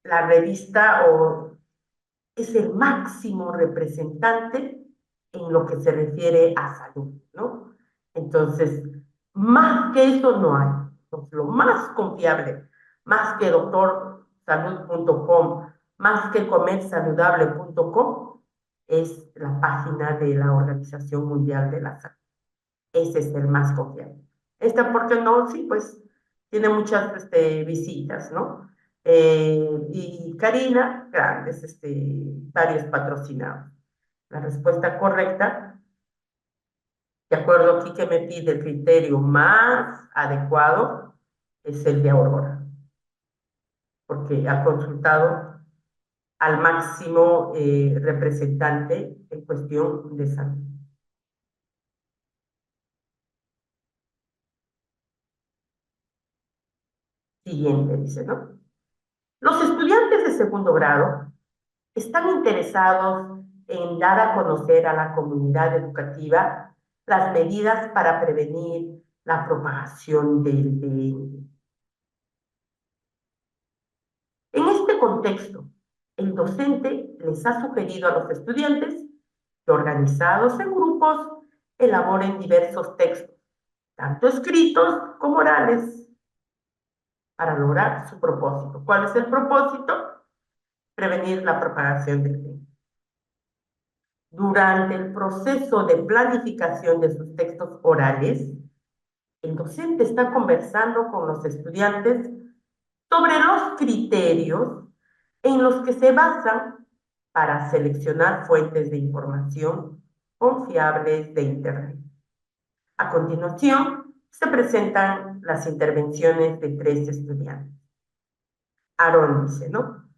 la revista o es el máximo representante en lo que se refiere a salud, ¿no? Entonces, más que eso no hay. Entonces, lo más confiable, más que doctorsalud.com, más que comersaludable.com, es la página de la Organización Mundial de la Salud. Ese es el más confiable. Esta, ¿por qué no? Sí, pues tiene muchas visitas, ¿no? Y Karina, grandes, varios patrocinados. La respuesta correcta, de acuerdo aquí que me pide el criterio más adecuado, es el de Aurora, porque ha consultado al máximo representante en cuestión de salud. Siguiente, dice, ¿no? Los estudiantes de segundo grado están interesados en dar a conocer a la comunidad educativa las medidas para prevenir la propagación del dengue. En este contexto, el docente les ha sugerido a los estudiantes que organizados en grupos elaboren diversos textos, tanto escritos como orales, para lograr su propósito. ¿Cuál es el propósito? Prevenir la propagación del dengue. Durante el proceso de planificación de sus textos orales, El docente está conversando con los estudiantes sobre los criterios en los que se basan para seleccionar fuentes de información confiables de Internet. A continuación, se presentan las intervenciones de tres estudiantes. Aarón dice, ¿no?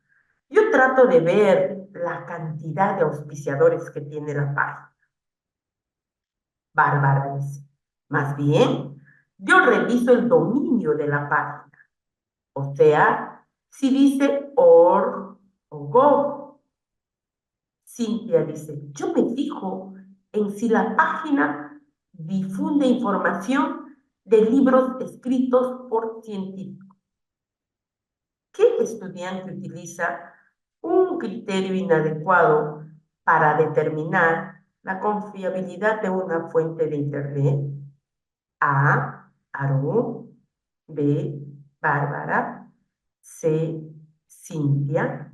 Yo trato de ver la cantidad de auspiciadores que tiene la página. Bárbara dice, más bien, yo reviso el dominio de la página. O sea, si dice org o gov. Cintia dice, yo me fijo en si la página difunde información de libros escritos por científicos. ¿Qué estudiante utiliza un criterio inadecuado para determinar la confiabilidad de una fuente de Internet? A. Aarón. B. Bárbara. C. Cintia.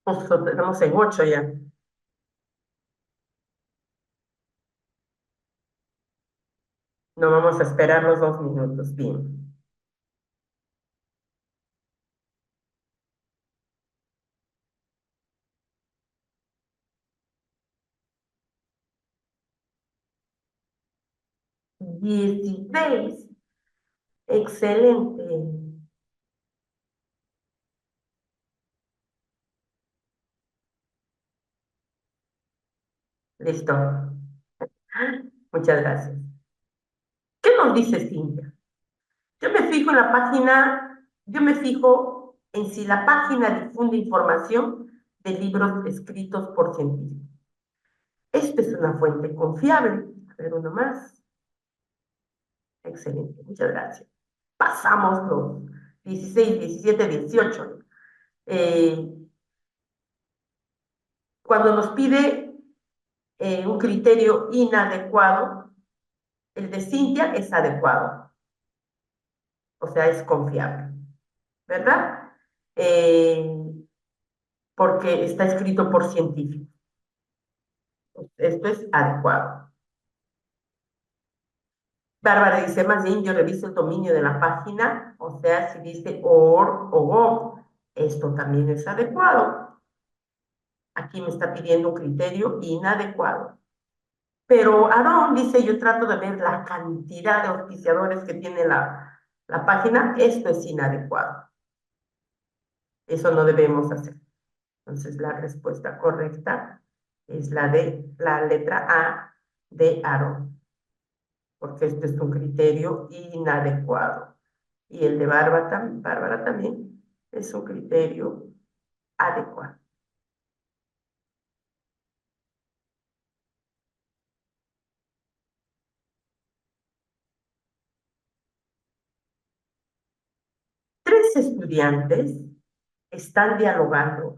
Nosotros tenemos en 8 ya. No vamos a esperar los 2 minutos. Bien. 16. Excelente. Listo. Muchas gracias. ¿Qué nos dice Cintia? Yo me fijo en si la página difunde información de libros escritos por científicos. Esto es una fuente confiable. A ver, uno más. Excelente, muchas gracias. Pasamos los 16, 17, 18. Eh, Cuando nos pide un criterio inadecuado, el de Cintia es adecuado, o sea, es confiable, ¿verdad? Eh, Porque está escrito por científicos. Esto es adecuado. Bárbara dice, más bien yo reviso el dominio de la página, o sea, si dice or o gov, esto también es adecuado. Aquí me está pidiendo un criterio inadecuado. Pero Aarón dice, yo trato de ver la cantidad de auspiciadores que tiene la página, esto es inadecuado. Eso no debemos hacer. Entonces, la respuesta correcta es la letra A de Aarón, porque este es un criterio inadecuado. Y el de Bárbara también es un criterio adecuado. Tres estudiantes están dialogando.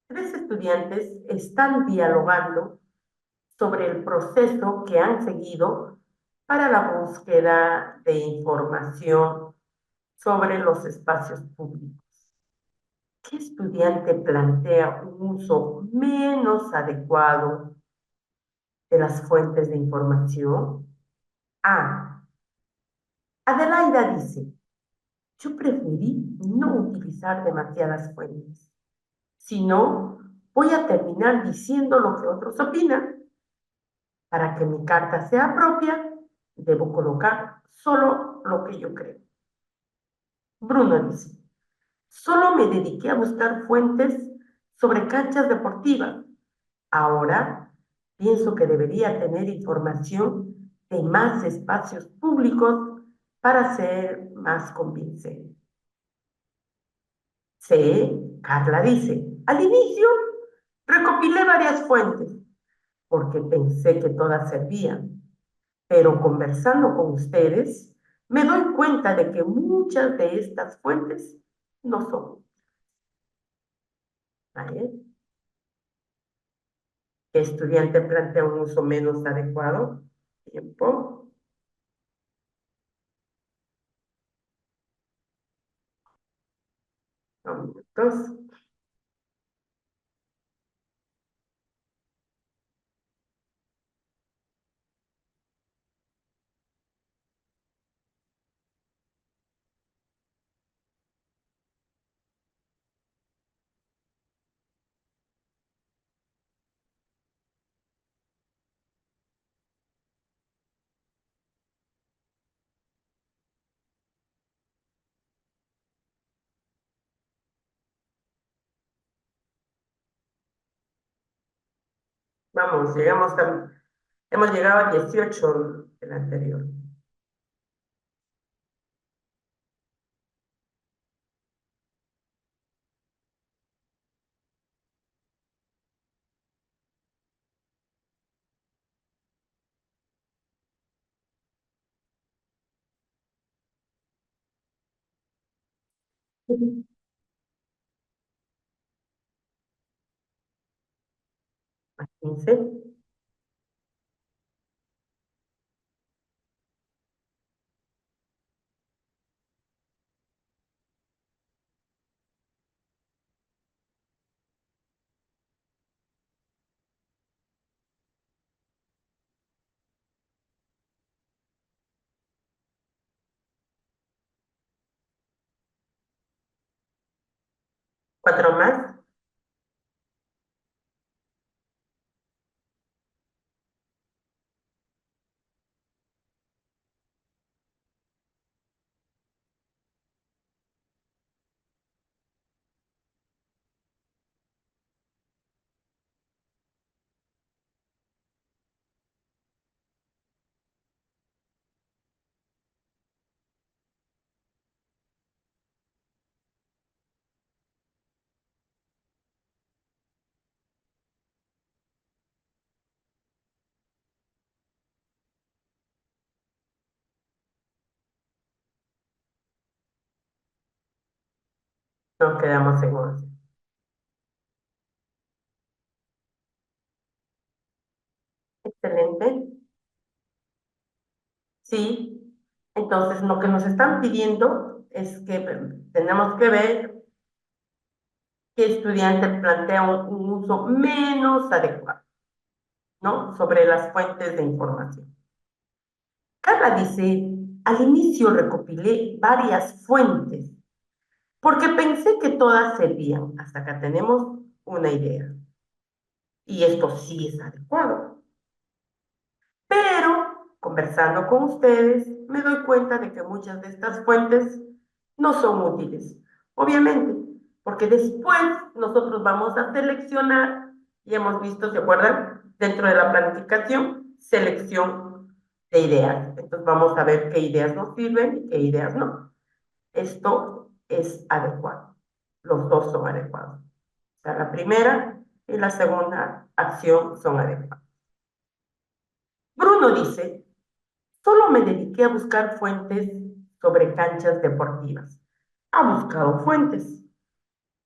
Tres estudiantes están dialogando sobre el proceso que han seguido para la búsqueda de información sobre los espacios públicos. ¿Qué estudiante plantea un uso menos adecuado de las fuentes de información? A. Adelaida dice, yo preferí no utilizar demasiadas fuentes. Si no, voy a terminar diciendo lo que otros opinan. Para que mi carta sea propia, debo colocar solo lo que yo creo. Bruno dice, solo me dediqué a buscar fuentes sobre canchas deportivas. Ahora pienso que debería tener información de más espacios públicos para ser más convincente. C. Carla dice, al inicio recopilé varias fuentes porque pensé que todas servían, pero conversando con ustedes me doy cuenta de que muchas de estas fuentes no son. ¿Vale? ¿Qué estudiante plantea un uso menos adecuado? Tiempo. Entonces, vamos, hemos llegado a 18 del anterior. 15, 4 más, nos quedamos en 11. Excelente. Sí, entonces lo que nos están pidiendo es que tenemos que ver qué estudiante plantea un uso menos adecuado, ¿no? Sobre las fuentes de información. Carla dice, al inicio recopilé varias fuentes porque pensé que todas servían. Hasta acá tenemos una idea. Y esto sí es adecuado. Pero, conversando con ustedes, me doy cuenta de que muchas de estas fuentes no son útiles. Obviamente, porque después nosotros vamos a seleccionar, y hemos visto, ¿se acuerdan? Dentro de la planificación, selección de ideas. Entonces vamos a ver qué ideas nos sirven y qué ideas no. Esto es adecuado. Los dos son adecuados. O sea, la primera y la segunda acción son adecuadas. Bruno dice, solo me dediqué a buscar fuentes sobre canchas deportivas. Ha buscado fuentes.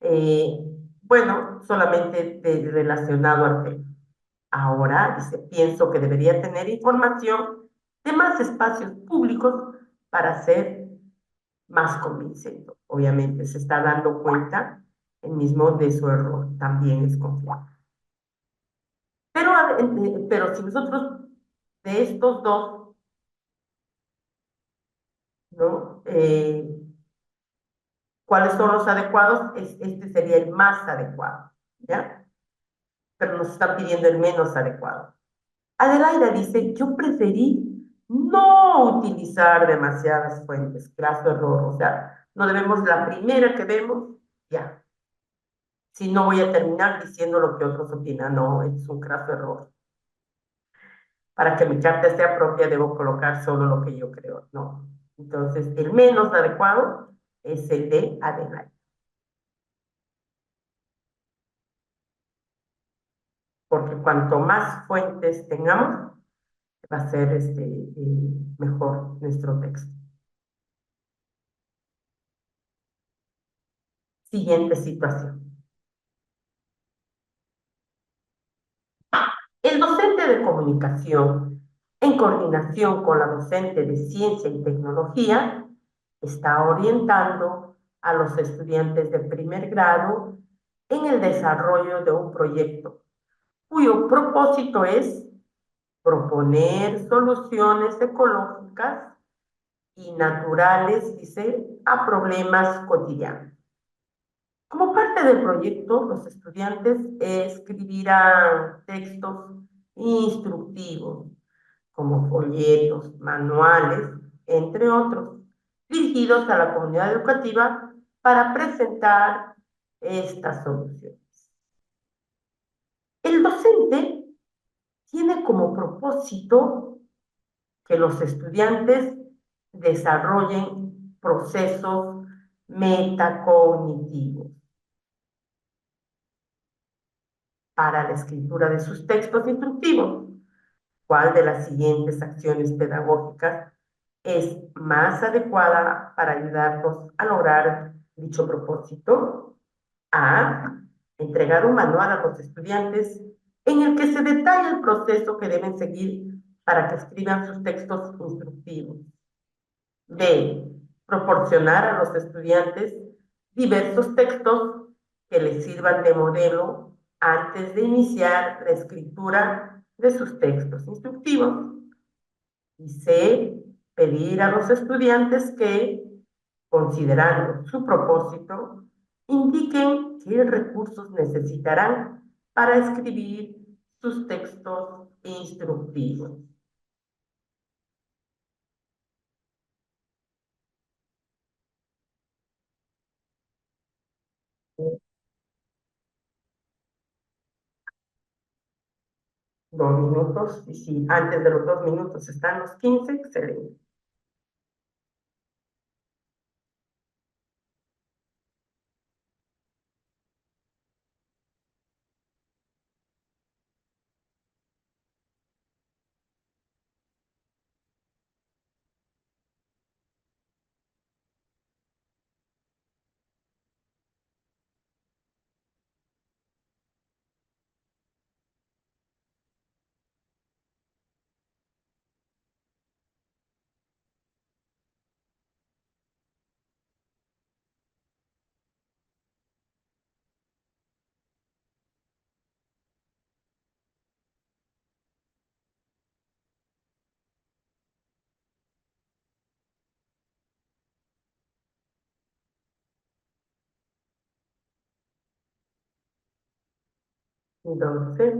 Eh, bueno, solamente relacionado al tema. Ahora, dice, pienso que debería tener información de más espacios públicos para ser más convincente. Obviamente, se está dando cuenta el mismo de su error. También es confiable. Pero si nosotros de estos dos, ¿no? ¿Cuáles son los adecuados? Este sería el más adecuado, ¿ya? Pero nos está pidiendo el menos adecuado. Adelaida dice, yo preferí no utilizar demasiadas fuentes, graso error, o sea, no debemos la primera que vemos, ya. Si no voy a terminar diciendo lo que otros opinan, no, es un graso error. Para que mi carta sea propia, debo colocar solo lo que yo creo, no. Entonces, el menos adecuado es el de Adelaida. Porque cuanto más fuentes tengamos, va a ser mejor nuestro texto. Siguiente situación. El docente de comunicación, en coordinación con la docente de ciencia y tecnología, está orientando a los estudiantes de primer grado en el desarrollo de un proyecto cuyo propósito es proponer soluciones ecológicas y naturales, dice, a problemas cotidianos. Como parte del proyecto, los estudiantes escribirán textos instructivos, como folletos, manuales, entre otros, dirigidos a la comunidad educativa para presentar estas soluciones. El docente tiene como propósito que los estudiantes desarrollen procesos metacognitivos para la escritura de sus textos instructivos. ¿Cuál de las siguientes acciones pedagógicas es más adecuada para ayudarnos a lograr dicho propósito? A. Entregar un manual a los estudiantes en el que se detalla el proceso que deben seguir para que escriban sus textos instructivos. B. Proporcionar a los estudiantes diversos textos que les sirvan de modelo antes de iniciar la escritura de sus textos instructivos. Y C. Pedir a los estudiantes que, considerando su propósito, indiquen qué recursos necesitarán para escribir sus textos instructivos. Dos minutos, y si antes de los 2 minutos están los 15, excelente. Entonces,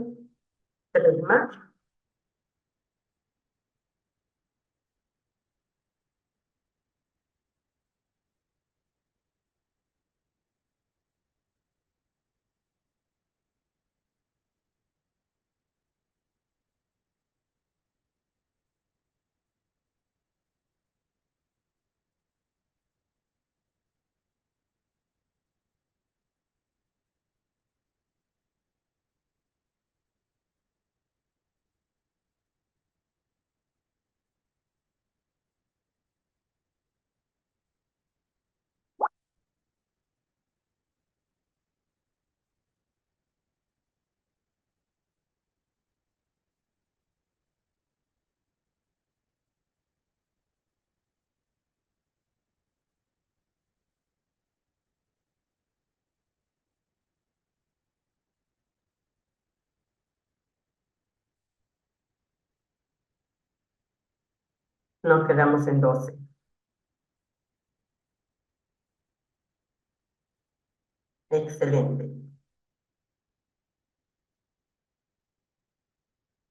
3 más. Nos quedamos en 12. Excelente.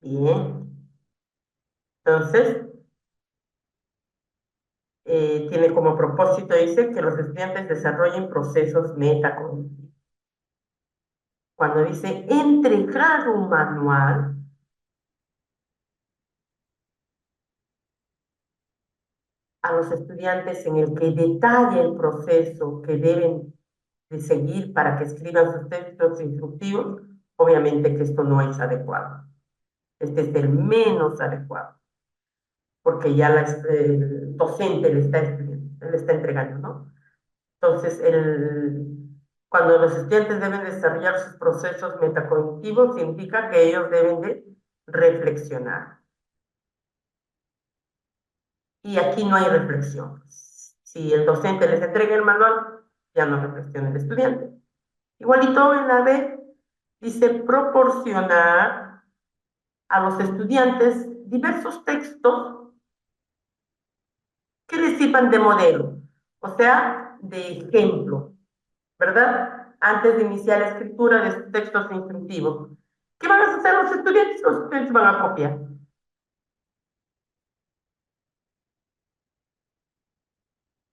Bien. Entonces, tiene como propósito, dice, que los estudiantes desarrollen procesos metacognitivos. Cuando dice entregar un manual a los estudiantes en el que detalle el proceso que deben de seguir para que escriban sus textos instructivos, obviamente que esto no es adecuado. Este es el menos adecuado, porque ya el docente le está entregando, ¿no? Entonces, cuando los estudiantes deben desarrollar sus procesos metacognitivos, significa que ellos deben de reflexionar. Y aquí no hay reflexión. Si el docente les entrega el manual, ya no reflexiona el estudiante. Igualito en la B, dice proporcionar a los estudiantes diversos textos que les sirvan de modelo, o sea, de ejemplo, ¿verdad? Antes de iniciar la escritura de sus textos instructivos. ¿Qué van a hacer los estudiantes? Los estudiantes van a copiar.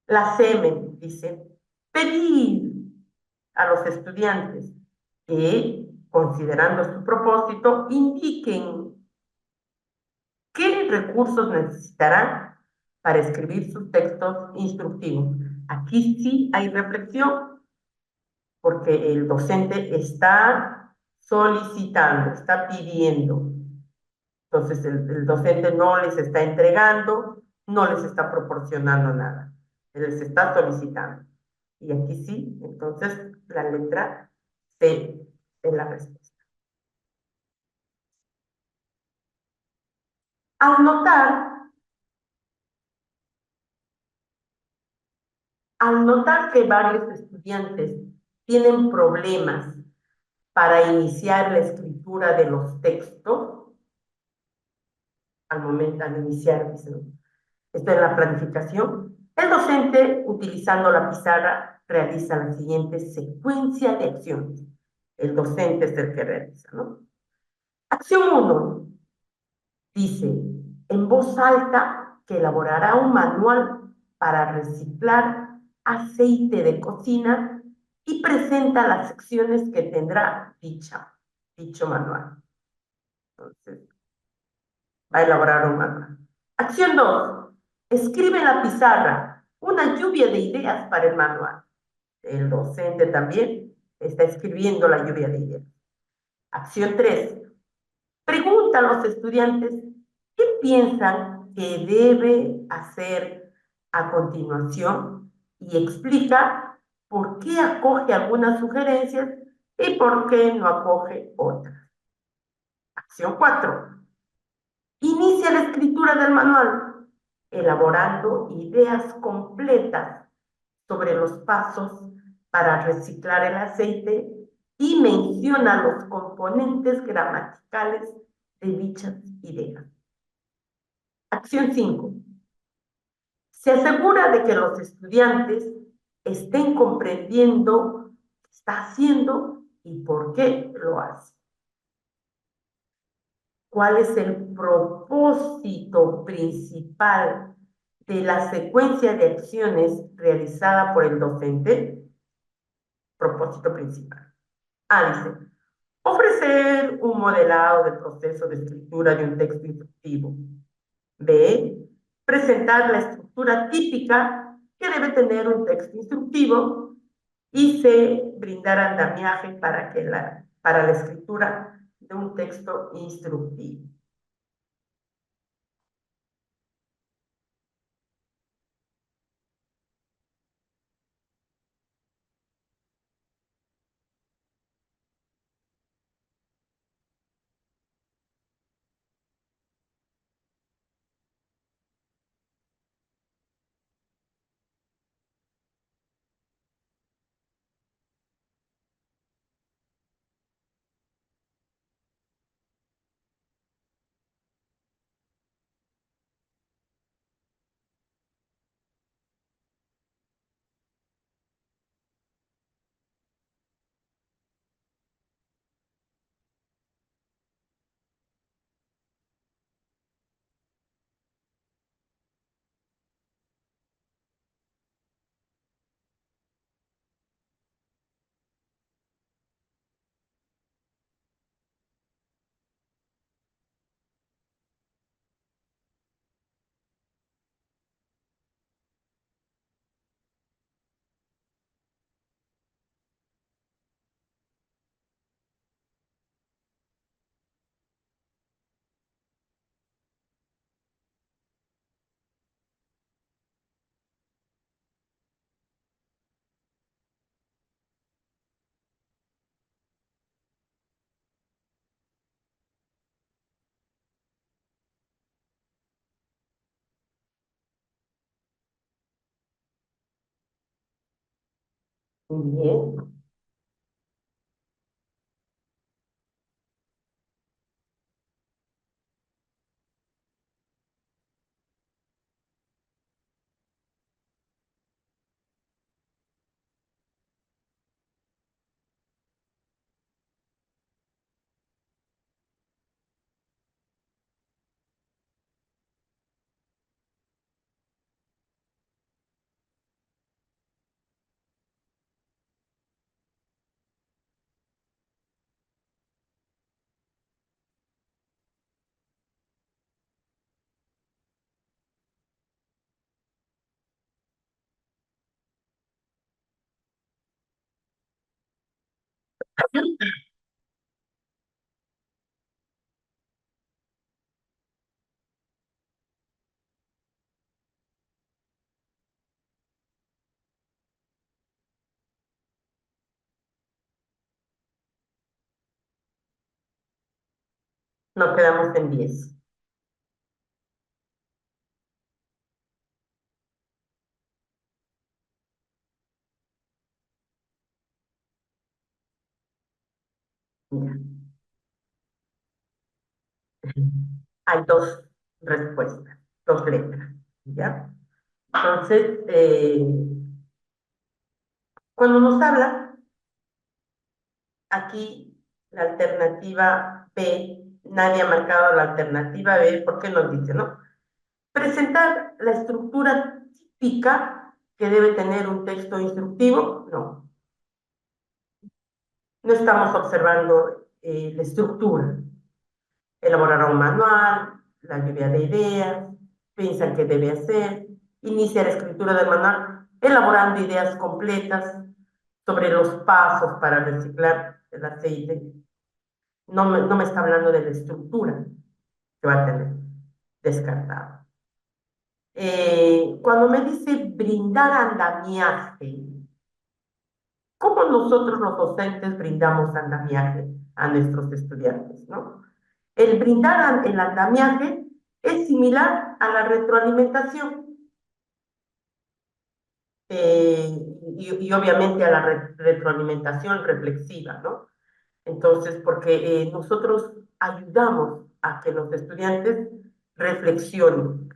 La CM dice, pedir a los estudiantes que, considerando su propósito, indiquen qué recursos necesitarán para escribir sus textos instructivos. Aquí sí hay reflexión, porque el docente está solicitando, está pidiendo. Entonces el docente no les está entregando, no les está proporcionando nada, les está solicitando. Y aquí sí, entonces la letra C es la respuesta. Al notar, al notar que varios estudiantes tienen problemas para iniciar la escritura de los textos, al momento, al iniciar, dice, ¿no? Esto es la planificación. El docente, utilizando la pizarra, realiza la siguiente secuencia de acciones. El docente es el que realiza, ¿no? Acción uno dice en voz alta que elaborará un manual para reciclar aceite de cocina y presenta las secciones que tendrá dicho manual. Entonces, va a elaborar un manual. Acción 2. Escribe en la pizarra una lluvia de ideas para el manual. El docente también está escribiendo la lluvia de ideas. Acción 3. Pregunta a los estudiantes qué piensan que debe hacer a continuación y explica por qué acoge algunas sugerencias y por qué no acoge otras. Acción 4. Inicia la escritura del manual, elaborando ideas completas sobre los pasos para reciclar el aceite y menciona los componentes gramaticales de dichas ideas. Acción 5. Se asegura de que los estudiantes estén comprendiendo qué está haciendo y por qué lo hace. ¿Cuál es el propósito principal de la secuencia de acciones realizada por el docente? Propósito principal. Dice, ofrecer un modelado del proceso de escritura de un texto instructivo. B, presentar la estructura típica que debe tener un texto instructivo. Y C, brindar andamiaje para la escritura de un texto instructivo. Bien, nos quedamos en 10. Ya. Hay dos respuestas, dos letras, ¿ya? Entonces, cuando nos habla, aquí la alternativa B, nadie ha marcado la alternativa B porque nos dice, ¿no? Presentar la estructura típica que debe tener un texto instructivo, no. No estamos observando la estructura. Elaborar un manual, la lluvia de ideas, piensa qué debe hacer, inicia la escritura del manual, elaborando ideas completas sobre los pasos para reciclar el aceite. No me está hablando de la estructura que va a tener descartado. Cuando me dice brindar andamiaje, ¿cómo nosotros los docentes brindamos andamiaje a nuestros estudiantes, no? El brindar el andamiaje es similar a la retroalimentación y obviamente a la retroalimentación reflexiva, ¿no? Entonces, porque nosotros ayudamos a que los estudiantes reflexionen.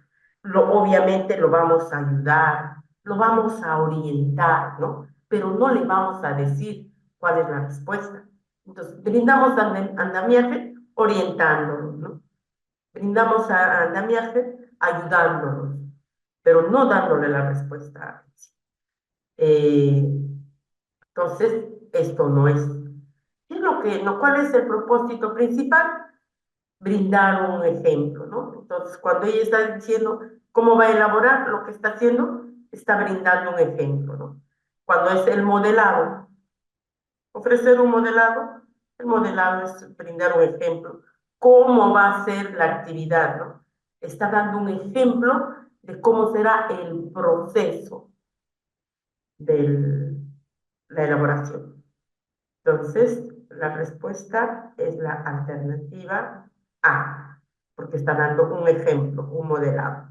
Obviamente lo vamos a ayudar, lo vamos a orientar, ¿no? Pero no le vamos a decir cuál es la respuesta. Entonces, brindamos andamiaje orientándolos, ¿no? Brindamos andamiaje ayudándolos, pero no dándole la respuesta. Eh, entonces, esto no es. ¿Qué es lo que, no, cuál es el propósito principal? Brindar un ejemplo, ¿no? Entonces, cuando ella está diciendo cómo va a elaborar lo que está haciendo, está brindando un ejemplo, ¿no? Cuando es el modelado, ofrecer un modelado, el modelado es brindar un ejemplo. ¿Cómo va a ser la actividad, no? Está dando un ejemplo de cómo será el proceso de la elaboración. Entonces, la respuesta es la alternativa A, porque está dando un ejemplo, un modelado.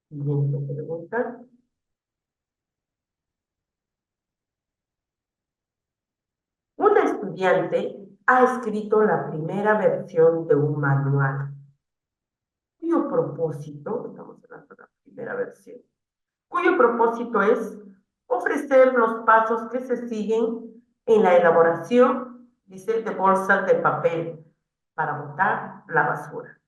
Siguiente pregunta. Una estudiante ha escrito la primera versión de un manual, cuyo propósito, estamos hablando de la primera versión, cuyo propósito es ofrecer los pasos que se siguen en la elaboración, dice, de bolsas de papel para botar la basura.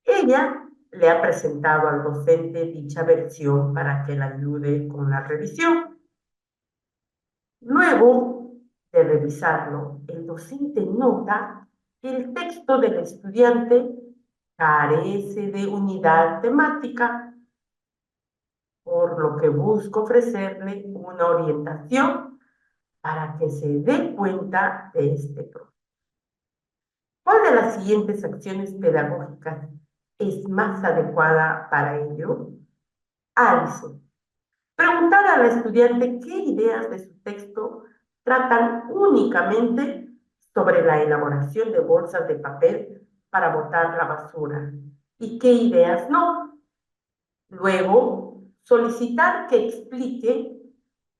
Ella le ha presentado al docente dicha versión para que la ayude con la revisión. Luego de revisarlo, el docente nota que el texto del estudiante carece de unidad temática, por lo que busco ofrecerle una orientación para que se dé cuenta de este problema. ¿Cuál de las siguientes acciones pedagógicas es más adecuada para ello? A, dice, preguntar al estudiante qué ideas de su texto tratan únicamente sobre la elaboración de bolsas de papel para botar la basura. y qué ideas no. Luego, solicitar que explique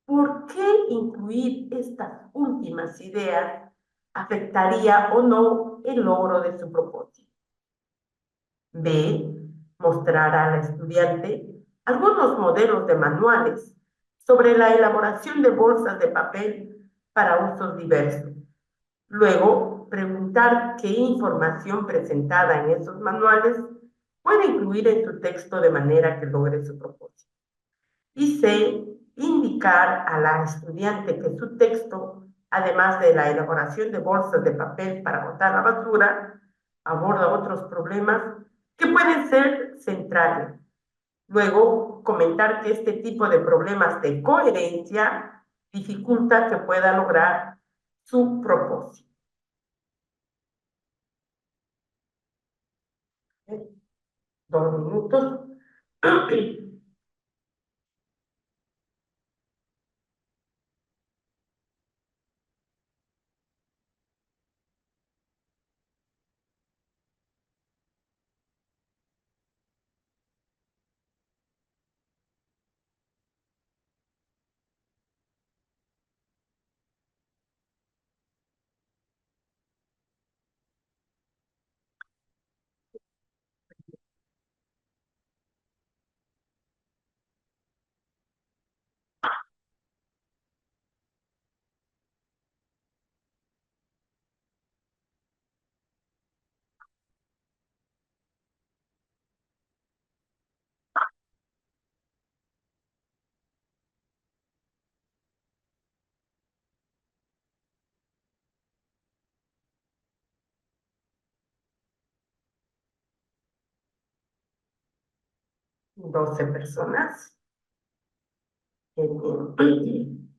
por qué incluir estas últimas ideas afectaría o no el logro de su propósito. B. Mostrar al estudiante algunos modelos de manuales sobre la elaboración de bolsas de papel para usos diversos. Luego, preguntar qué información presentada en esos manuales puede incluir en su texto de manera que logre su propósito. Y C. Indicar a la estudiante que su texto, además de la elaboración de bolsas de papel para botar la basura, aborda otros problemas que pueden ser centrales. Luego, comentar que este tipo de problemas de coherencia dificulta que pueda lograr su propósito. 2 minutos. 12 personas. Qué bien.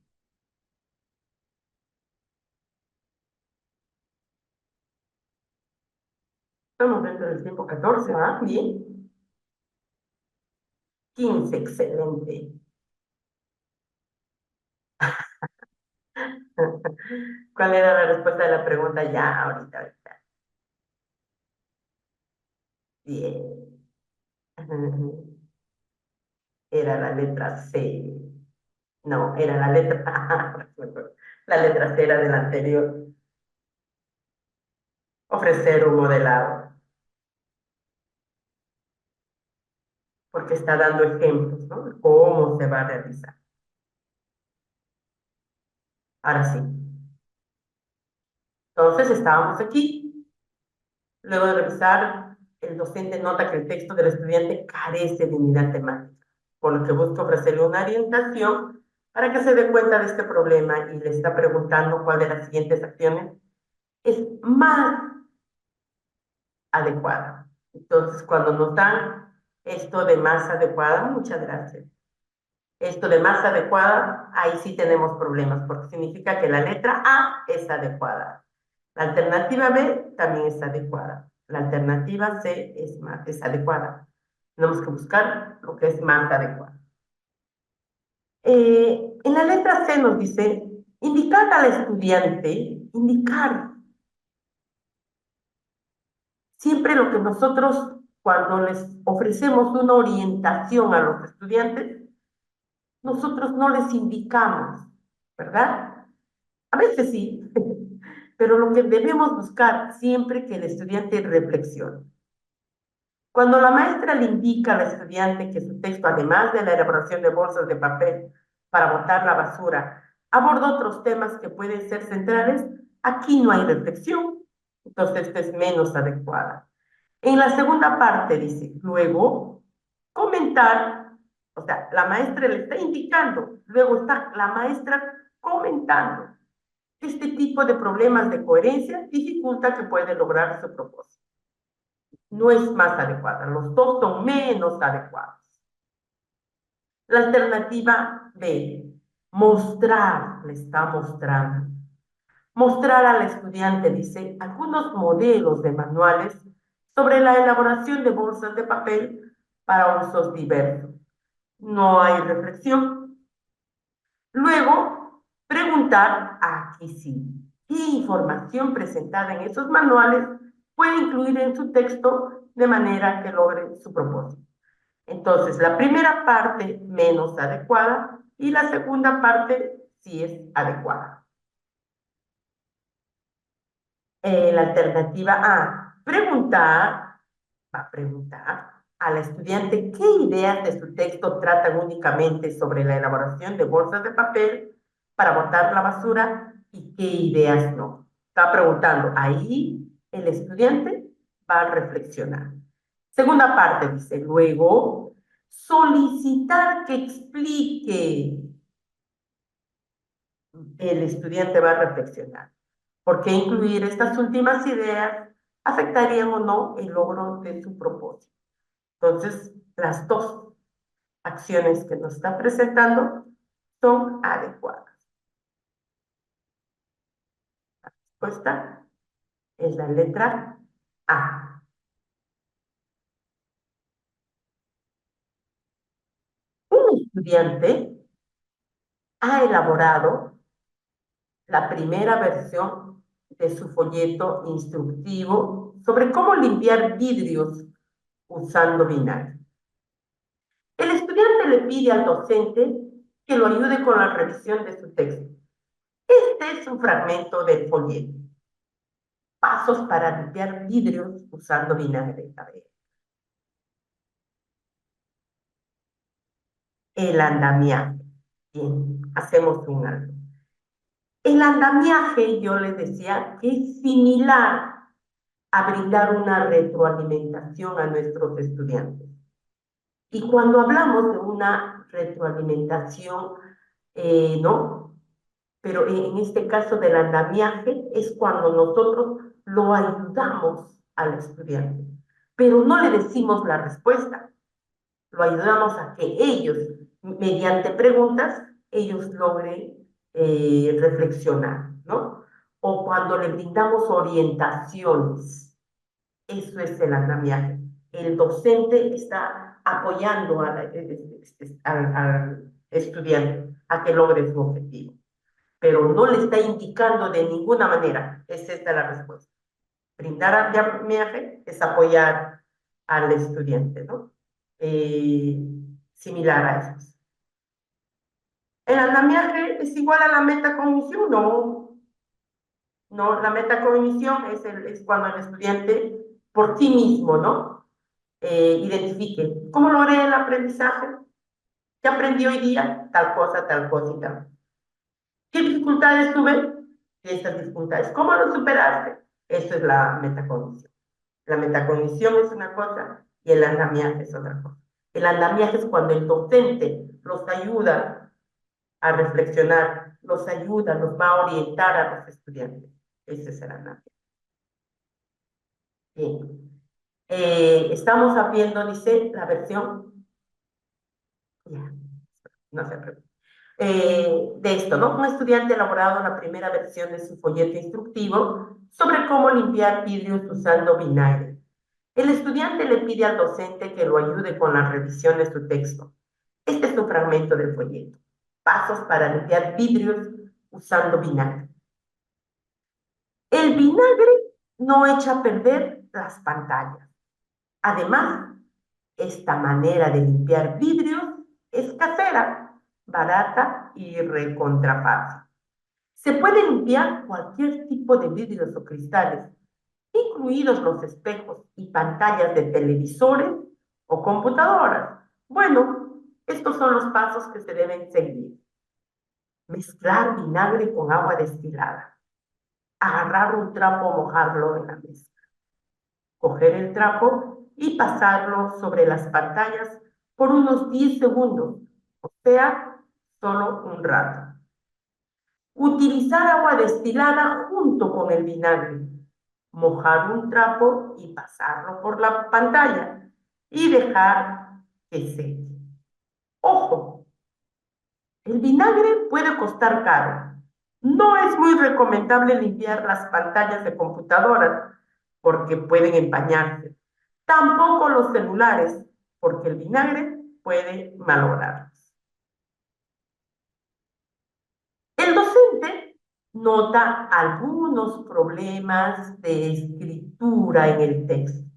Estamos dentro del tiempo 14, ¿ah? Bien. 15, excelente. ¿Cuál era la respuesta de la pregunta? Ya, ahorita. Bien. Era la letra C. No, era la letra La letra C era del anterior. Ofrecer un modelado, porque está dando ejemplos, ¿no? De cómo se va a realizar. Ahora sí. Entonces, estábamos aquí. Luego de revisar, el docente nota que el texto del estudiante carece de unidad temática, por lo que busca ofrecerle una orientación para que se dé cuenta de este problema y le está preguntando cuál de las siguientes acciones es más adecuada. Entonces, cuando nos dan esto de más adecuada, muchas gracias. Esto de más adecuada, ahí sí tenemos problemas, porque significa que la letra A es adecuada. La alternativa B también es adecuada. La alternativa C es adecuada. Tenemos que buscar lo que es más adecuado. En la letra C nos dice, indicar al estudiante, indicar siempre lo que nosotros, cuando les ofrecemos una orientación a los estudiantes, nosotros no les indicamos, ¿verdad? A veces sí, pero lo que debemos buscar siempre que el estudiante reflexione. Cuando la maestra le indica al estudiante que su texto, además de la elaboración de bolsas de papel para botar la basura, aborda otros temas que pueden ser centrales, aquí no hay reflexión, entonces esta es menos adecuada. En la segunda parte dice, luego, comentar, o sea, la maestra le está indicando, luego está la maestra comentando. Este tipo de problemas de coherencia dificulta que puede lograr su propósito. No es más adecuada, los dos son menos adecuados. La alternativa B, mostrar, le está mostrando. Mostrar al estudiante, dice, algunos modelos de manuales sobre la elaboración de bolsas de papel para usos diversos. No hay reflexión. Luego, preguntar, aquí sí, ¿qué información presentada en esos manuales puede incluir en su texto de manera que logre su propósito. Entonces, la primera parte menos adecuada y la segunda parte sí es adecuada. La alternativa A, va a preguntar al estudiante qué ideas de su texto tratan únicamente sobre la elaboración de bolsas de papel para botar la basura y qué ideas no. Está preguntando, ahí el estudiante va a reflexionar. Segunda parte dice, luego, solicitar que explique. El estudiante va a reflexionar. ¿Por qué incluir estas últimas ideas afectarían o no el logro de su propósito? Entonces, las dos acciones que nos está presentando son adecuadas. La respuesta es la letra A. Un estudiante ha elaborado la primera versión de su folleto instructivo sobre cómo limpiar vidrios usando vinagre. El estudiante le pide al docente que lo ayude con la revisión de su texto. Este es un fragmento del folleto. Pasos para limpiar vidrios usando vinagre. A ver. El andamiaje. Bien, hacemos un alto. El andamiaje, yo les decía, que es similar a brindar una retroalimentación a nuestros estudiantes. Y cuando hablamos de una retroalimentación, ¿no? Pero en este caso del andamiaje es cuando nosotros lo ayudamos al estudiante, pero no le decimos la respuesta, lo ayudamos a que ellos, mediante preguntas, ellos logren reflexionar, ¿no? O cuando le brindamos orientaciones, eso es el andamiaje. El docente está apoyando al estudiante a que logre su objetivo, pero no le está indicando de ninguna manera. Es esta la respuesta. Brindar andamiaje es apoyar al estudiante, ¿no? Eh, Similar a eso. ¿El andamiaje es igual a la metacognición? No, no, la metacognición es cuando el estudiante por sí mismo, ¿no? Identifique, ¿cómo logré el aprendizaje? ¿Qué aprendí hoy día? Tal cosa y tal. ¿Qué dificultades tuve? Estas dificultades. ¿Cómo lo superaste? Eso es la metacognición. La metacognición es una cosa y el andamiaje es otra cosa. El andamiaje es cuando el docente los ayuda a reflexionar, los ayuda, los va a orientar a los estudiantes. Ese es el andamiaje. Bien. Estamos viendo, dice, la versión. Ya, no se preocupe. De esto, ¿no? Un estudiante ha elaborado la primera versión de su folleto instructivo sobre cómo limpiar vidrios usando vinagre. El estudiante le pide al docente que lo ayude con la revisión de su texto. Este es un fragmento del folleto. Pasos para limpiar vidrios usando vinagre. El vinagre no echa a perder las pantallas. Además, esta manera de limpiar vidrios es casera, barata y recontrafácil. Se puede limpiar cualquier tipo de vidrios o cristales, incluidos los espejos y pantallas de televisores o computadoras. Bueno, estos son los pasos que se deben seguir. Mezclar vinagre con agua destilada. Agarrar un trapo, mojarlo en la mesa. Coger el trapo y pasarlo sobre las pantallas por unos 10 segundos, o sea, solo un rato. Utilizar agua destilada junto con el vinagre. Mojar un trapo y pasarlo por la pantalla y dejar que seque. Ojo, el vinagre puede costar caro. No es muy recomendable limpiar las pantallas de computadoras porque pueden empañarse. Tampoco los celulares, porque el vinagre puede malograrlos. El docente nota algunos problemas de escritura en el texto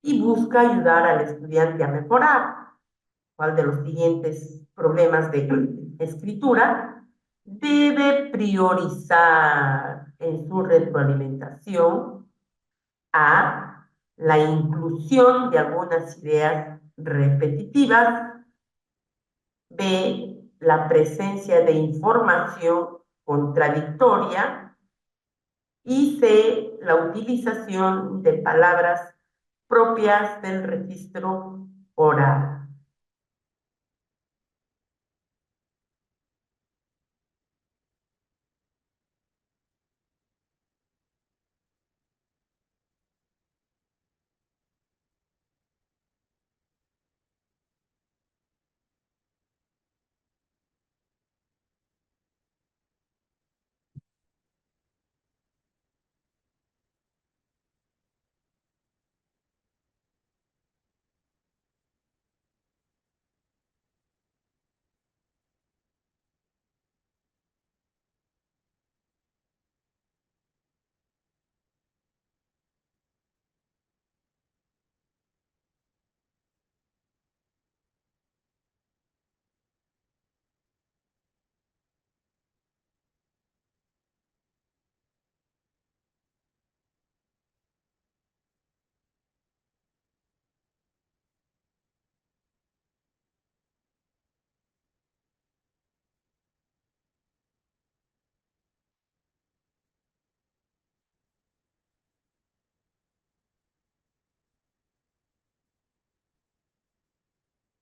y busca ayudar al estudiante a mejorar. ¿Cuál de los siguientes problemas de escritura debe priorizar en su retroalimentación? A, la inclusión de algunas ideas repetitivas. B, la presencia de información contradictoria. Y C, la utilización de palabras propias del registro oral.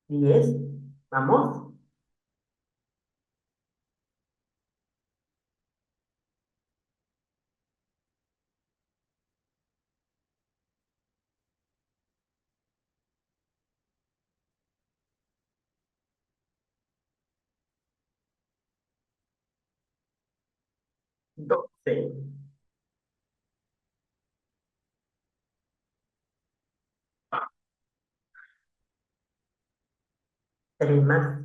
¿10? Vamos. Doce. 3 más.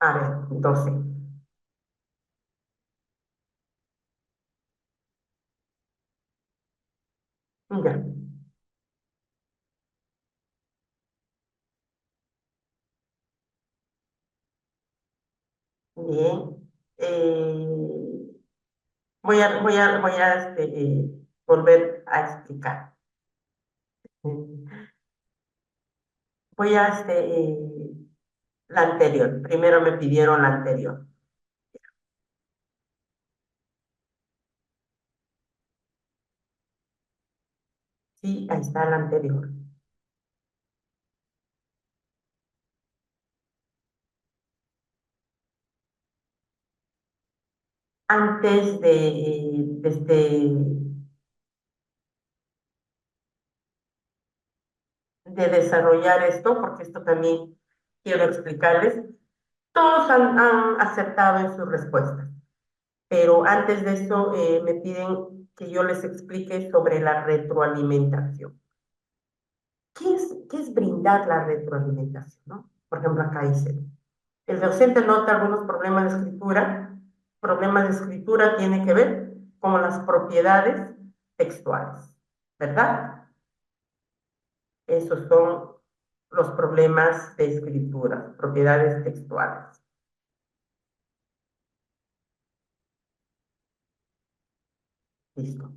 A ver, 12. Ya, bien. Voy a volver a explicar. Voy a la anterior. Primero me pidieron la anterior. Sí, ahí está la anterior. Antes de desarrollar esto, porque esto también quiero explicarles, todos han acertado en sus respuestas, pero antes de eso me piden que yo les explique sobre la retroalimentación. ¿Qué es brindar la retroalimentación, no? Por ejemplo, acá dice, el docente nota algunos problemas de escritura. Problemas de escritura tiene que ver con las propiedades textuales, ¿verdad? Esos son los problemas de escritura, propiedades textuales. Listo.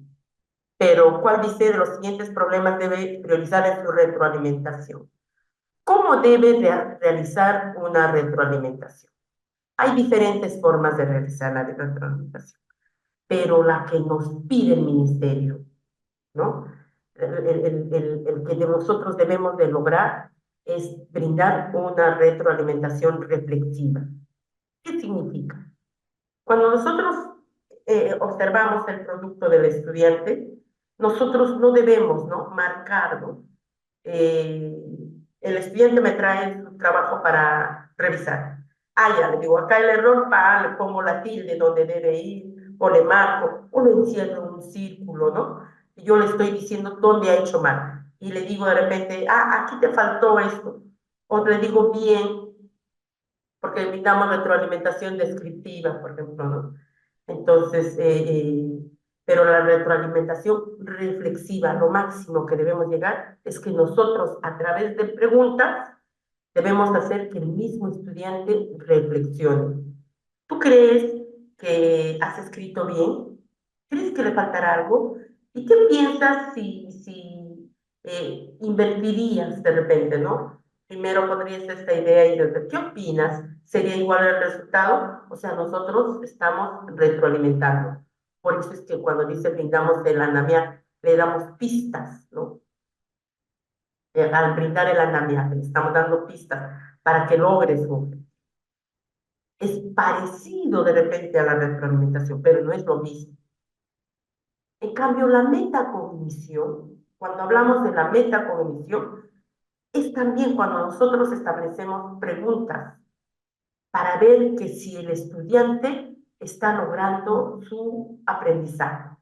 Pero, ¿cuál dice de los siguientes problemas debe priorizar en su retroalimentación? ¿Cómo debe realizar una retroalimentación? Hay diferentes formas de realizar la retroalimentación, pero la que nos pide el ministerio, ¿no? El que nosotros debemos de lograr es brindar una retroalimentación reflexiva. ¿Qué significa? Cuando nosotros observamos el producto del estudiante, nosotros no debemos, ¿no?, marcarlo. Eh, el estudiante me trae su trabajo para revisar. Ah, ya, le digo, acá el error, pa, le pongo la tilde donde debe ir, o le marco, o lo encierro en un círculo, ¿no? Y yo le estoy diciendo dónde ha hecho mal. Y le digo de repente, ah, aquí te faltó esto. O le digo bien, porque evitamos retroalimentación descriptiva, por ejemplo, ¿no? Entonces, pero la retroalimentación reflexiva, lo máximo que debemos llegar es que nosotros, a través de preguntas, debemos hacer que el mismo estudiante reflexione. ¿Tú crees que has escrito bien? ¿Crees que le faltará algo? ¿Y qué piensas si invertirías de repente, ¿no? Primero pondrías esta idea y después, ¿qué opinas? ¿Sería igual el resultado? O sea, nosotros estamos retroalimentando. Por eso es que cuando dice brindamos el andamiaje, le damos pistas, ¿no? Al brindar el andamiaje, le estamos dando pistas para que logres su. Es parecido de repente a la retroalimentación, pero no es lo mismo. En cambio, la metacognición, cuando hablamos de la metacognición, es también cuando nosotros establecemos preguntas para ver que si el estudiante está logrando su aprendizaje.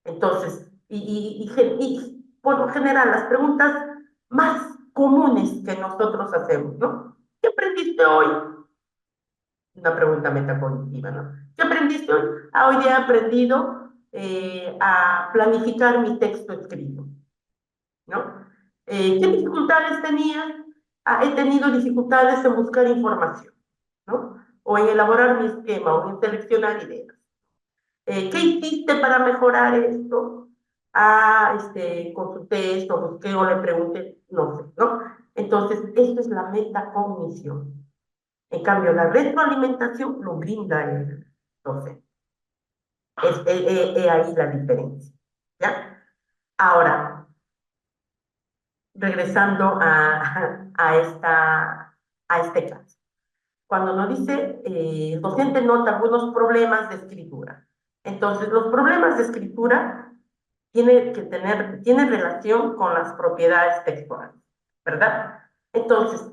Entonces, y por lo general, las preguntas más comunes que nosotros hacemos, ¿no? ¿Qué aprendiste hoy? Una pregunta metacognitiva, ¿no? ¿Qué aprendiste hoy? Ah, hoy día he aprendido a planificar mi texto escrito, ¿no? ¿Qué dificultades tenía? Ah, he tenido dificultades en buscar información, ¿no? O en elaborar mi esquema, o en seleccionar ideas. ¿Qué hiciste para mejorar esto? Ah, consulté esto, busqué o le pregunté, no sé, ¿no? Entonces, esto es la metacognición. En cambio, la retroalimentación lo brinda el docente. Es ahí la diferencia. ¿Ya? Ahora, regresando a este caso. Cuando nos dice, el docente nota algunos problemas de escritura. Entonces, los problemas de escritura tienen relación con las propiedades textuales, ¿verdad? Entonces,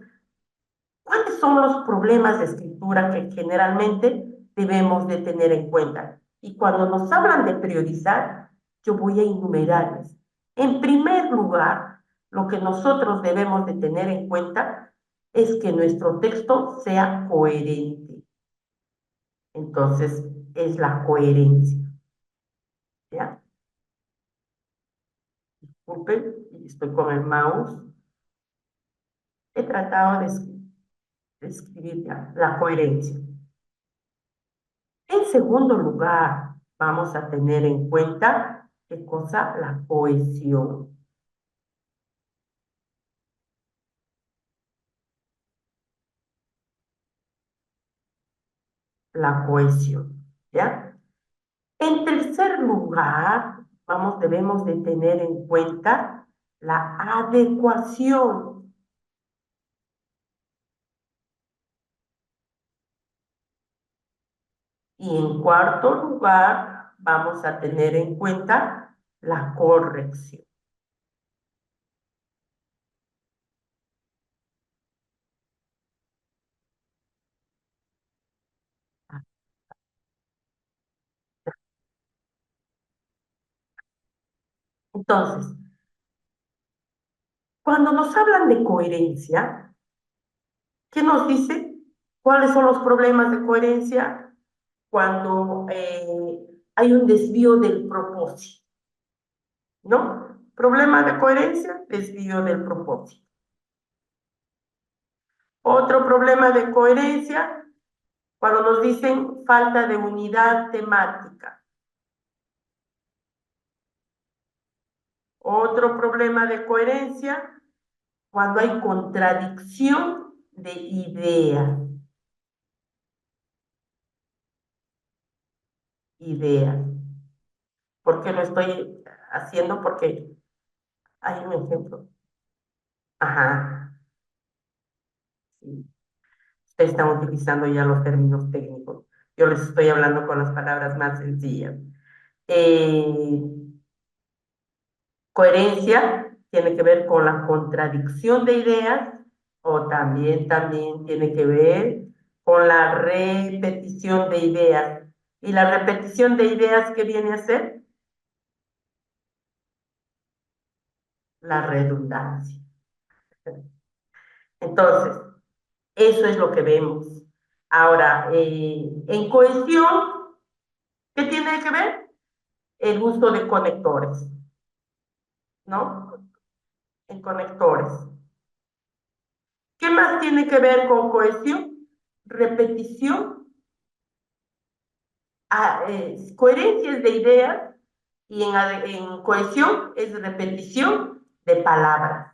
¿cuáles son los problemas de escritura que generalmente debemos de tener en cuenta? Y cuando nos hablan de priorizar, yo voy a enumerarles. En primer lugar, lo que nosotros debemos de tener en cuenta es que nuestro texto sea coherente. Entonces, es la coherencia. ¿Ya? Disculpen, estoy con el mouse. He tratado de escribir ya, la coherencia. En segundo lugar, vamos a tener en cuenta qué cosa, la cohesión. La cohesión, ¿ya? En tercer lugar, debemos de tener en cuenta la adecuación. Y en cuarto lugar, vamos a tener en cuenta la corrección. Entonces, cuando nos hablan de coherencia, ¿qué nos dice? ¿Cuáles son los problemas de coherencia? Cuando hay un desvío del propósito, ¿no? Problema de coherencia, desvío del propósito. Otro problema de coherencia, cuando nos dicen falta de unidad temática. Otro problema de coherencia, cuando hay contradicción de ideas. Ideas. ¿Por qué lo estoy haciendo? Porque hay un ejemplo. Ajá. Sí. Ustedes están utilizando ya los términos técnicos. Yo les estoy hablando con las palabras más sencillas. Eh, Coherencia tiene que ver con la contradicción de ideas o también tiene que ver con la repetición de ideas. ¿Y la repetición de ideas qué viene a ser? La redundancia. Entonces, eso es lo que vemos. Ahora, en cohesión, ¿qué tiene que ver? El uso de conectores, ¿no? En conectores. ¿Qué más tiene que ver con cohesión? Repetición, coherencias de ideas y en cohesión es repetición de palabras.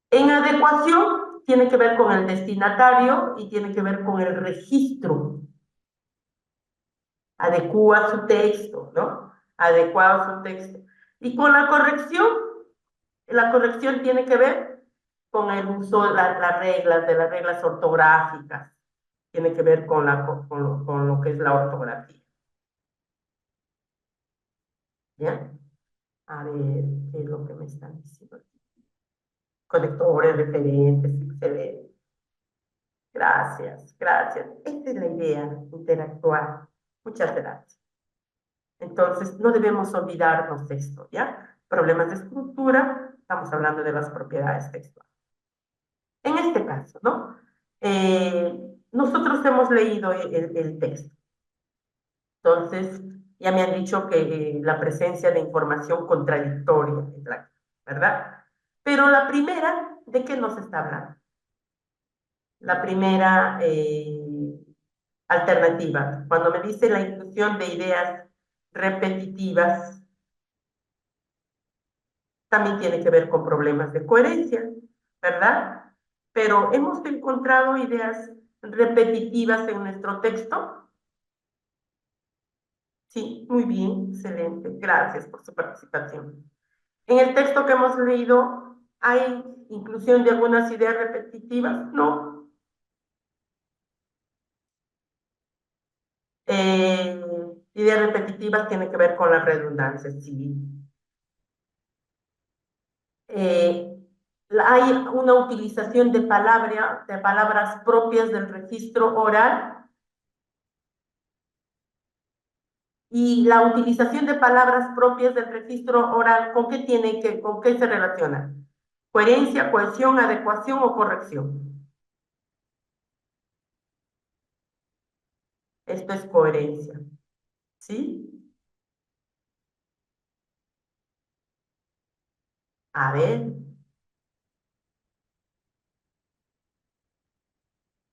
En adecuación tiene que ver con el destinatario y tiene que ver con el registro. Adecua su texto, ¿no? Adecuado su texto. Y con la corrección tiene que ver con el uso de de las reglas ortográficas. Tiene que ver con lo que es la ortografía. ¿Ya? A ver, ¿qué es lo que me están diciendo? Conectores, referentes, excelente. Gracias, gracias. Esta es la idea, interactuar. Muchas gracias. Entonces, no debemos olvidarnos de esto, ¿ya? Problemas de estructura, estamos hablando de las propiedades textuales. En este caso, ¿no? Nosotros hemos leído el texto. Entonces, ya me han dicho que la presencia de información contradictoria es la, ¿verdad? Pero la primera, ¿de qué nos está hablando? La primera alternativa, cuando me dice la inclusión de ideas repetitivas, también tiene que ver con problemas de coherencia, ¿verdad? Pero hemos encontrado ideas repetitivas en nuestro texto. Sí, muy bien, excelente. Gracias por su participación. En el texto que hemos leído, ¿hay inclusión de algunas ideas repetitivas? No. Eh, Ideas repetitivas tienen que ver con la redundancia, sí. Eh, Hay una utilización de palabras propias del registro oral y la utilización de palabras propias del registro oral, con qué se relaciona? Coherencia, cohesión, adecuación o corrección. Esto es coherencia, ¿sí? A ver,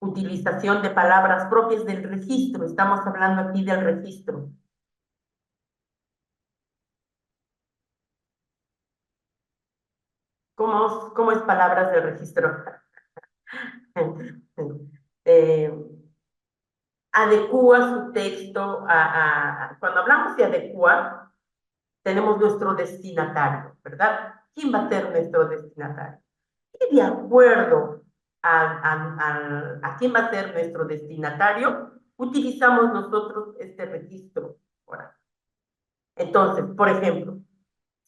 utilización de palabras propias del registro. Estamos hablando aquí del registro. ¿Cómo es palabras del registro? Eh, Adecua su texto cuando hablamos de adecuar, tenemos nuestro destinatario, ¿verdad? ¿Quién va a ser nuestro destinatario? Y de acuerdo a quién va a ser nuestro destinatario, utilizamos nosotros este registro oral. Entonces, por ejemplo,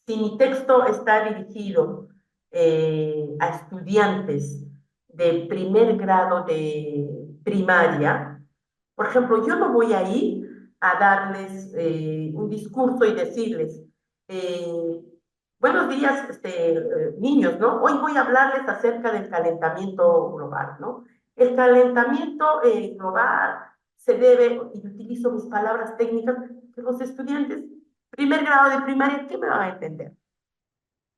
si mi texto está dirigido a estudiantes de primer grado de primaria, por ejemplo, yo no voy a ir a darles un discurso y decirles, eh, buenos días, niños, ¿no? Hoy voy a hablarles acerca del calentamiento global, ¿no? El calentamiento global se debe, y utilizo mis palabras técnicas, que los estudiantes, primer grado de primaria, ¿qué me van a entender?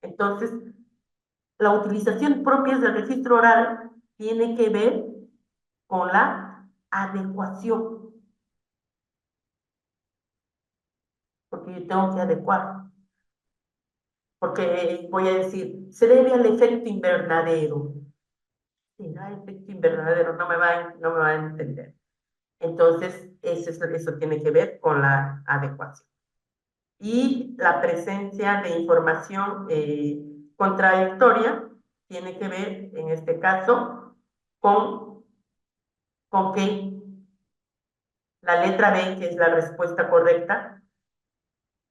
Entonces, la utilización propia del registro oral tiene que ver con la adecuación, porque yo tengo que adecuar, porque voy a decir, se debe al efecto invernadero. ¿Será efecto invernadero? No me va a entender. Entonces, eso tiene que ver con la adecuación. Y la presencia de información contradictoria tiene que ver, en este caso, con que la letra B, que es la respuesta correcta,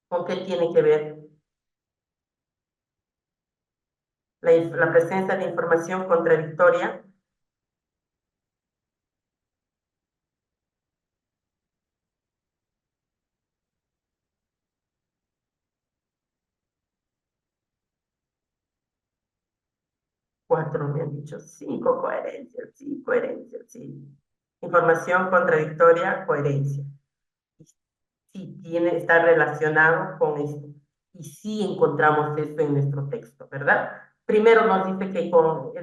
¿con qué tiene que ver? la presencia de información contradictoria. 4 me han dicho. 5, coherencia, sí, coherencia, sí. Información contradictoria, coherencia. Sí, está relacionado con esto. Y sí encontramos eso en nuestro texto, ¿verdad? Primero nos dice que con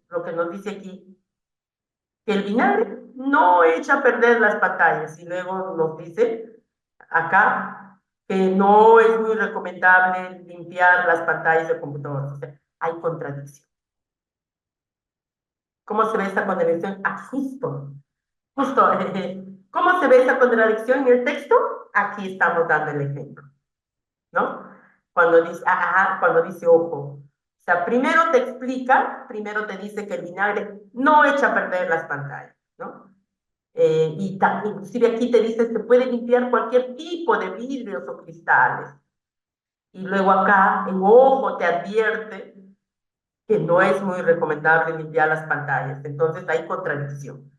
lo que nos dice aquí, que el vinagre no echa a perder las pantallas. Y luego nos dice acá que no es muy recomendable limpiar las pantallas de computadores. O sea, hay contradicción. ¿Cómo se ve esta contradicción? Ah, justo. ¿Cómo se ve esta contradicción en el texto? Aquí estamos dando el ejemplo, ¿no? Cuando dice ojo. O sea, primero te dice que el vinagre no echa a perder las pantallas, ¿no? Inclusive aquí te dice, se puede limpiar cualquier tipo de vidrios o cristales. Y luego acá, en ojo, te advierte que no es muy recomendable limpiar las pantallas. Entonces hay contradicción.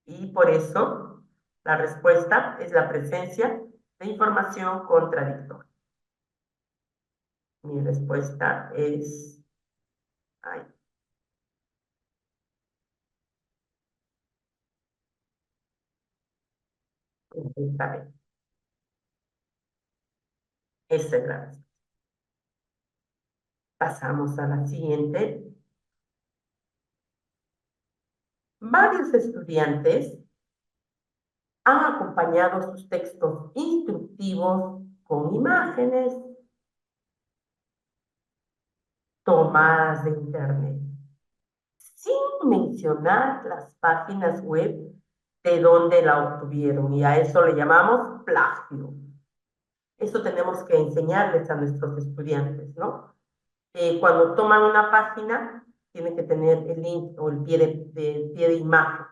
Y por eso la respuesta es la presencia de información contradictoria. Mi respuesta es, ay, esta vez. Esa es la respuesta. Pasamos a la siguiente. Varios estudiantes han acompañado sus textos instructivos con imágenes tomadas de Internet, sin mencionar las páginas web de donde la obtuvieron. Y a eso le llamamos plagio. Eso tenemos que enseñarles a nuestros estudiantes, ¿no? Cuando toman una página, tienen que tener el link o el pie de imagen,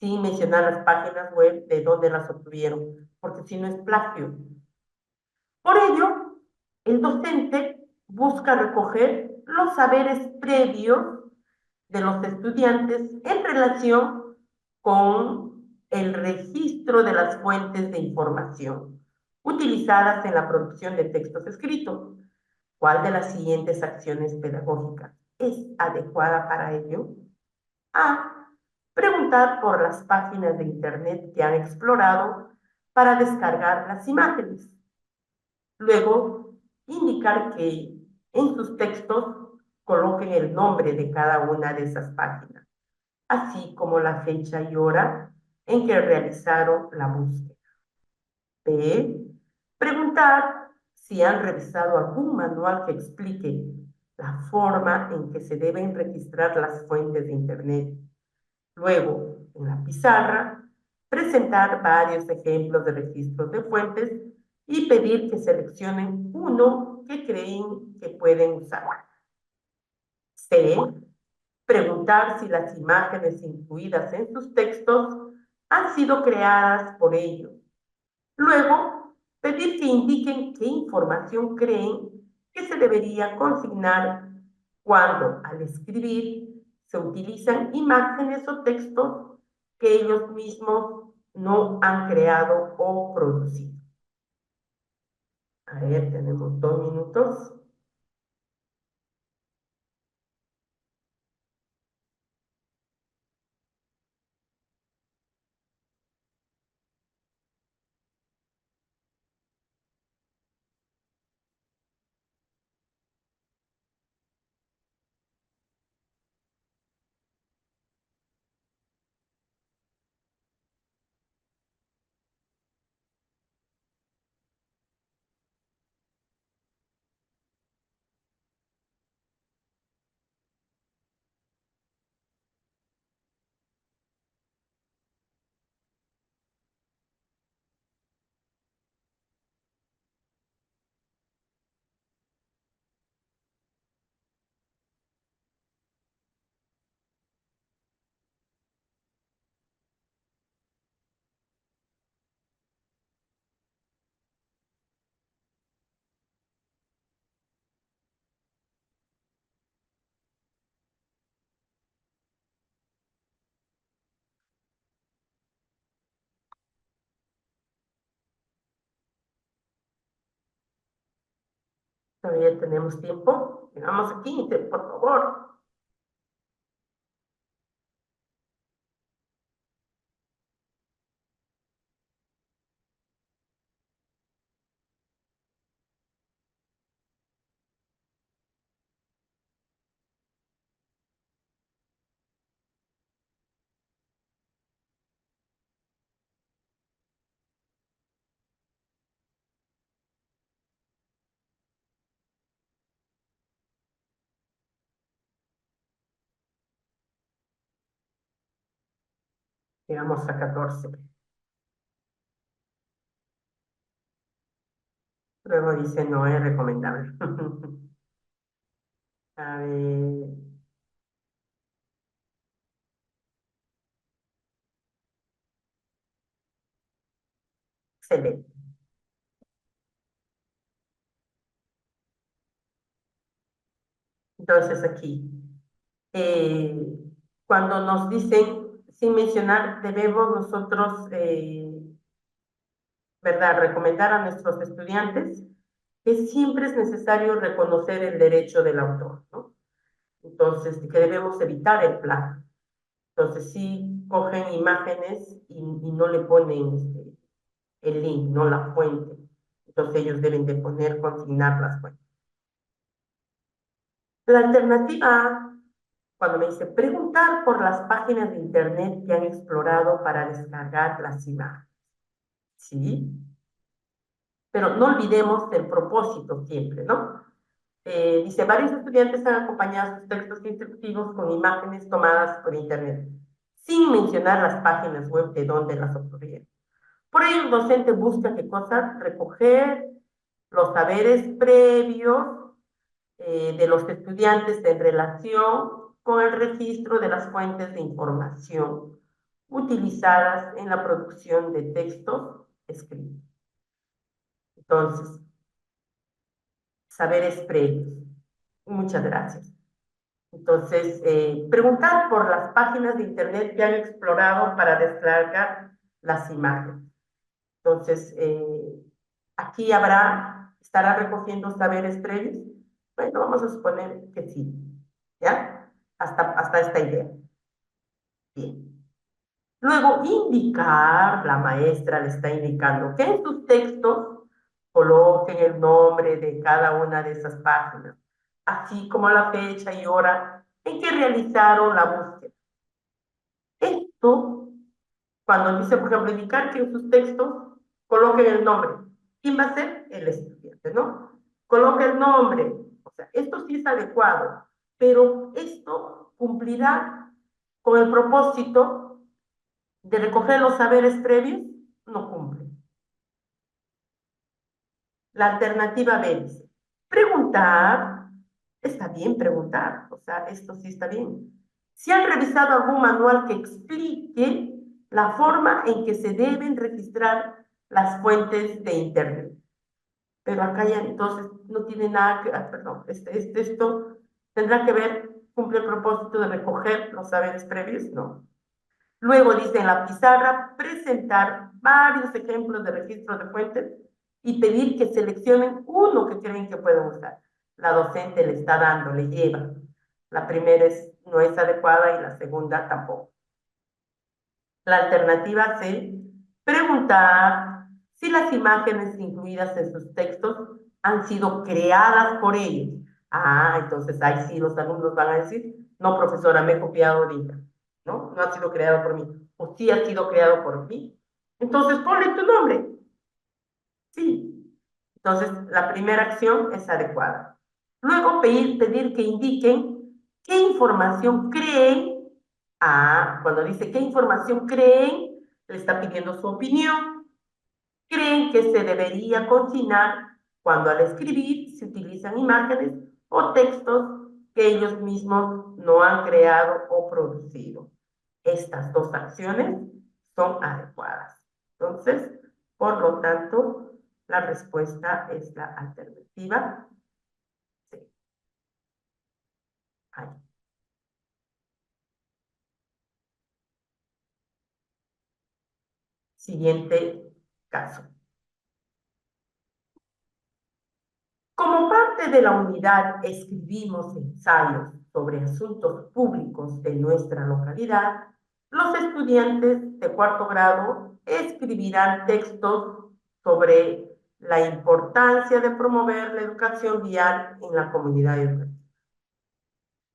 sin mencionar las páginas web de donde las obtuvieron, porque si no es plagio. Por ello, el docente busca recoger los saberes previos de los estudiantes en relación con el registro de las fuentes de información utilizadas en la producción de textos escritos. ¿Cuál de las siguientes acciones pedagógicas es adecuada para ello? A. Preguntar por las páginas de Internet que han explorado para descargar las imágenes. Luego, indicar que en sus textos coloquen el nombre de cada una de esas páginas, así como la fecha y hora en que realizaron la búsqueda. B. Preguntar si han revisado algún manual que explique la forma en que se deben registrar las fuentes de Internet. Luego, en la pizarra, presentar varios ejemplos de registros de fuentes y pedir que seleccionen uno que creen que pueden usar. C. Preguntar si las imágenes incluidas en sus textos han sido creadas por ellos. Luego, pedir que indiquen qué información creen que se debería consignar cuando, al escribir, se utilizan imágenes o textos que ellos mismos no han creado o producido. A ver, tenemos 2 minutos. Todavía tenemos tiempo. Llegamos a 15, por favor. Llegamos a 14. Luego dice no es recomendable. A ver, excelente. Entonces aquí, eh, cuando nos dicen, sin mencionar, debemos nosotros, ¿verdad?, recomendar a nuestros estudiantes que siempre es necesario reconocer el derecho del autor, ¿no? Entonces, que debemos evitar el plagio. Entonces, sí cogen imágenes y no le ponen el link, no la fuente. Entonces, ellos deben de poner, consignar las fuentes. La alternativa A, cuando me dice preguntar por las páginas de internet que han explorado para descargar las imágenes. ¿Sí? Pero no olvidemos el propósito siempre, ¿no? Dice, varios estudiantes han acompañado sus textos instructivos con imágenes tomadas por internet, sin mencionar las páginas web de donde las obtuvieron. Por ello, el docente busca qué cosa, recoger los saberes previos de los estudiantes en relación con el registro de las fuentes de información utilizadas en la producción de textos escritos. Entonces, saberes previos. Muchas gracias. Entonces, preguntar por las páginas de internet que han explorado para descargar las imágenes. Entonces, aquí estará recogiendo saberes previos. Bueno, vamos a suponer que sí, ¿ya? Hasta esta idea. Bien. Luego, indicar, la maestra le está indicando que en sus textos coloquen el nombre de cada una de esas páginas, así como la fecha y hora en que realizaron la búsqueda. Esto, cuando dice, por ejemplo, indicar que en sus textos coloquen el nombre, ¿quién va a ser? El estudiante, ¿no? Coloque el nombre. O sea, esto sí es adecuado, pero esto cumplirá con el propósito de recoger los saberes previos, no cumple. La alternativa B dice, preguntar, está bien preguntar, o sea, esto sí está bien. Si han revisado algún manual que explique la forma en que se deben registrar las fuentes de Internet. Pero acá ya entonces no tiene nada que, perdón, esto tendrá que ver, cumple el propósito de recoger los saberes previos, no. Luego dice en la pizarra, presentar varios ejemplos de registro de fuentes y pedir que seleccionen uno que creen que pueden usar. La docente le está dando, le lleva. La primera no es adecuada y la segunda tampoco. La alternativa C, preguntar si las imágenes incluidas en sus textos han sido creadas por ellos. Ah, entonces ahí sí los alumnos van a decir, no, profesora, me he copiado ahorita, ¿no? No ha sido creado por mí. O sí ha sido creado por mí. Entonces ponle tu nombre. Sí. Entonces, la primera acción es adecuada. Luego, pedir que indiquen qué información creen. Ah, cuando dice qué información creen, le está pidiendo su opinión. Creen que se debería consignar cuando al escribir se utilizan imágenes o textos que ellos mismos no han creado o producido. Estas dos acciones son adecuadas. Entonces, por lo tanto, la respuesta es la alternativa C. Ahí. Siguiente caso. Como parte parte de la unidad escribimos ensayos sobre asuntos públicos de nuestra localidad, los estudiantes de cuarto grado escribirán textos sobre la importancia de promover la educación vial en la comunidad educativa.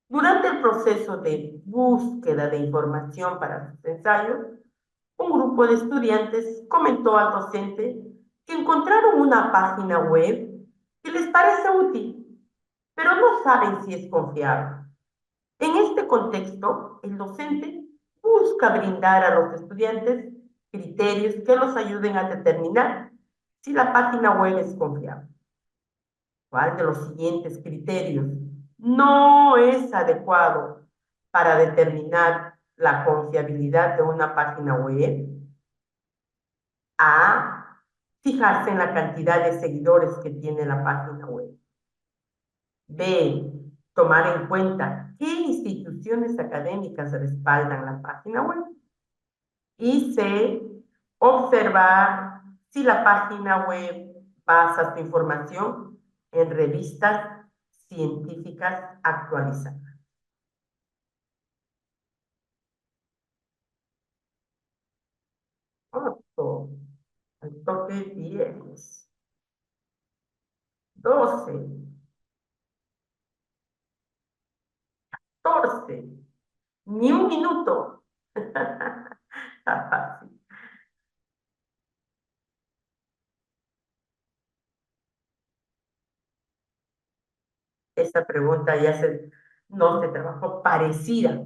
Durante el proceso de búsqueda de información para sus ensayos, un grupo de estudiantes comentó al docente que encontraron una página web que les parece útil, pero no saben si es confiable. En este contexto, el docente busca brindar a los estudiantes criterios que los ayuden a determinar si la página web es confiable. ¿Cuál de los siguientes criterios no es adecuado para determinar la confiabilidad de una página web? A. Fijarse en la cantidad de seguidores que tiene la página web. B. Tomar en cuenta qué instituciones académicas respaldan la página web. Y C. Observar si la página web basa su información en revistas científicas actualizadas. Ocho, al toque 10, 12, 14, ni un minuto. Está fácil. Esa pregunta no se trabajó parecida.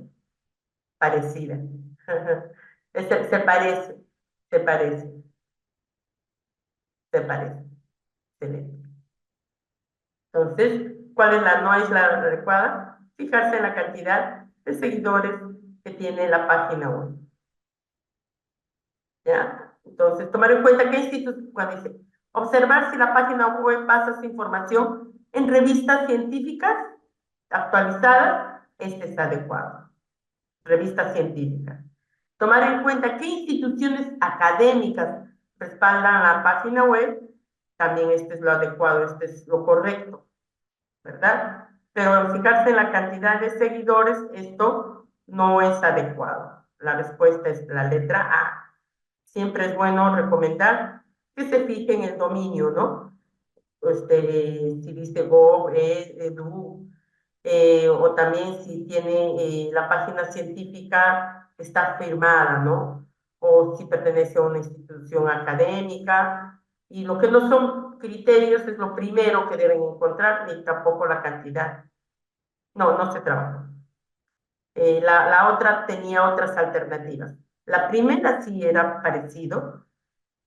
Se parece, se parece, se parece. Excelente. Entonces, ¿cuál es no es la adecuada? Fijarse en la cantidad de seguidores que tiene la página web. ¿Ya? Entonces, tomar en cuenta qué institutos, cuando dice, observar si la página web basa su información en revistas científicas actualizadas, este está adecuado. Revistas científicas. Tomar en cuenta qué instituciones académicas respaldan la página web, también este es lo adecuado, este es lo correcto, ¿verdad? Pero fijarse en la cantidad de seguidores, esto no es adecuado. La respuesta es la letra A. Siempre es bueno recomendar que se fije en el dominio, ¿no? Si dice Gov, Edu, o también si tiene la página científica está firmada, ¿no? O si pertenece a una institución académica. Y lo que no son criterios es lo primero que deben encontrar, ni tampoco la cantidad. No, no se trabaja. La otra tenía otras alternativas. La primera sí era parecido,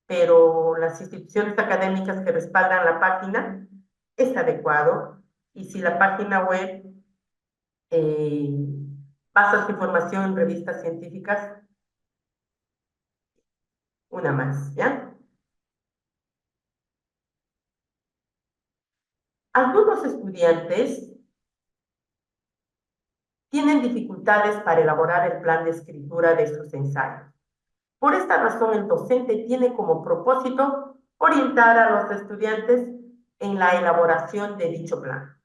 pero las instituciones académicas que respaldan la página es adecuado. Y si la página web eh, basa su información en revistas científicas, una más, ¿ya? Algunos estudiantes tienen dificultades para elaborar el plan de escritura de sus ensayos. Por esta razón, el docente tiene como propósito orientar a los estudiantes en la elaboración de dicho plan.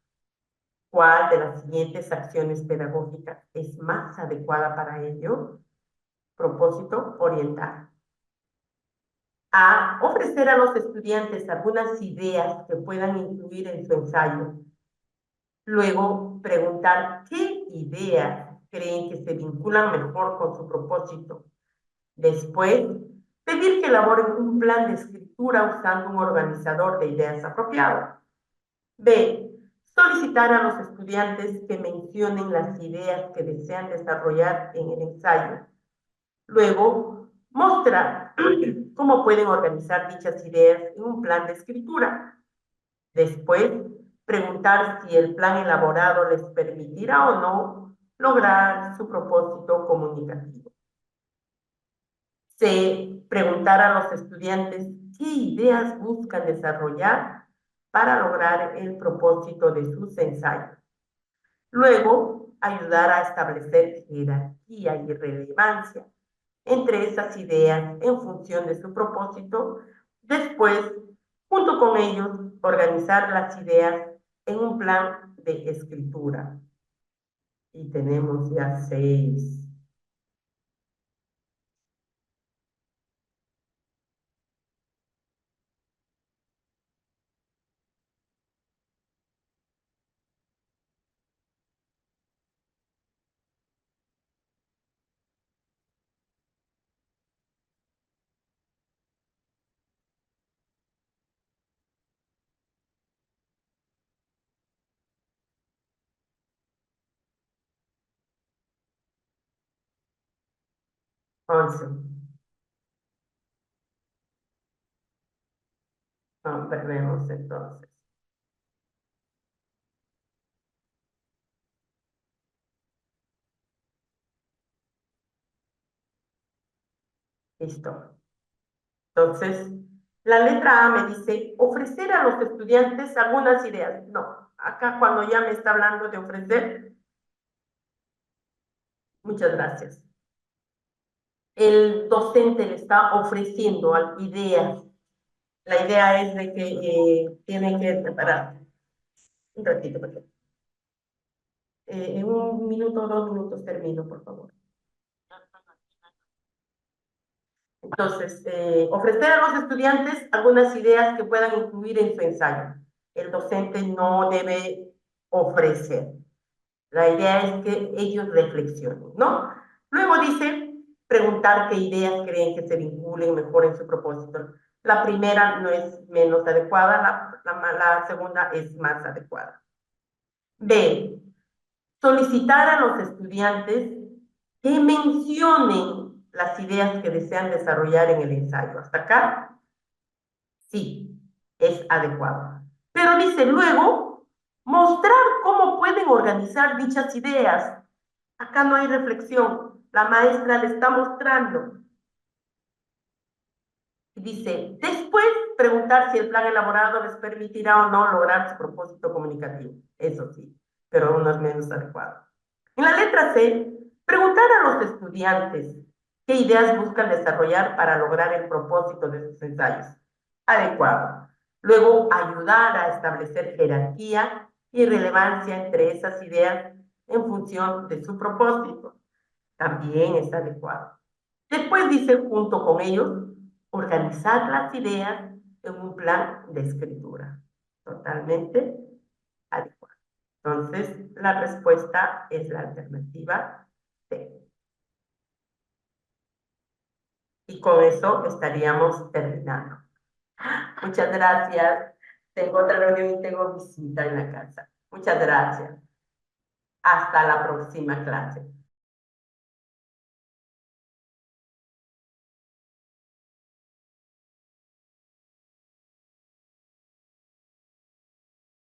¿Cuál de las siguientes acciones pedagógicas es más adecuada para ello? Propósito, orientar. A. Ofrecer a los estudiantes algunas ideas que puedan incluir en su ensayo. Luego, preguntar qué ideas creen que se vinculan mejor con su propósito. Después, pedir que elaboren un plan de escritura usando un organizador de ideas apropiado. B. Solicitar a los estudiantes que mencionen las ideas que desean desarrollar en el ensayo. Luego, mostrar cómo pueden organizar dichas ideas en un plan de escritura. Después, preguntar si el plan elaborado les permitirá o no lograr su propósito comunicativo. C. Preguntar a los estudiantes qué ideas buscan desarrollar para lograr el propósito de sus ensayos. Luego, ayudar a establecer jerarquía y relevancia entre esas ideas en función de su propósito. Después, junto con ellos, organizar las ideas en un plan de escritura. Y tenemos ya 6. 11. No, perdemos entonces. Listo. Entonces, la letra A me dice ofrecer a los estudiantes algunas ideas. No, acá cuando ya me está hablando de ofrecer, muchas gracias. El docente le está ofreciendo ideas. La idea es de que tiene que preparar. Un ratito, perdón. En un minuto o 2 minutos termino, por favor. Entonces, ofrecer a los estudiantes algunas ideas que puedan incluir en su ensayo. El docente no debe ofrecer. La idea es que ellos reflexionen, ¿no? Luego dice, preguntar qué ideas creen que se vinculen mejor en su propósito. La primera no es menos adecuada, la segunda es más adecuada. B, solicitar a los estudiantes que mencionen las ideas que desean desarrollar en el ensayo. ¿Hasta acá? Sí, es adecuado. Pero dice luego, mostrar cómo pueden organizar dichas ideas. Acá no hay reflexión. La maestra le está mostrando. Dice, después preguntar si el plan elaborado les permitirá o no lograr su propósito comunicativo. Eso sí, pero no es menos adecuado. En la letra C, preguntar a los estudiantes qué ideas buscan desarrollar para lograr el propósito de sus ensayos. Adecuado. Luego, ayudar a establecer jerarquía y relevancia entre esas ideas en función de su propósito. También es adecuado. Después dice, junto con ellos, organizar las ideas en un plan de escritura. Totalmente adecuado. Entonces, la respuesta es la alternativa C. Y con eso estaríamos terminando. Muchas gracias. Tengo otra reunión y tengo visita en la casa. Muchas gracias. Hasta la próxima clase.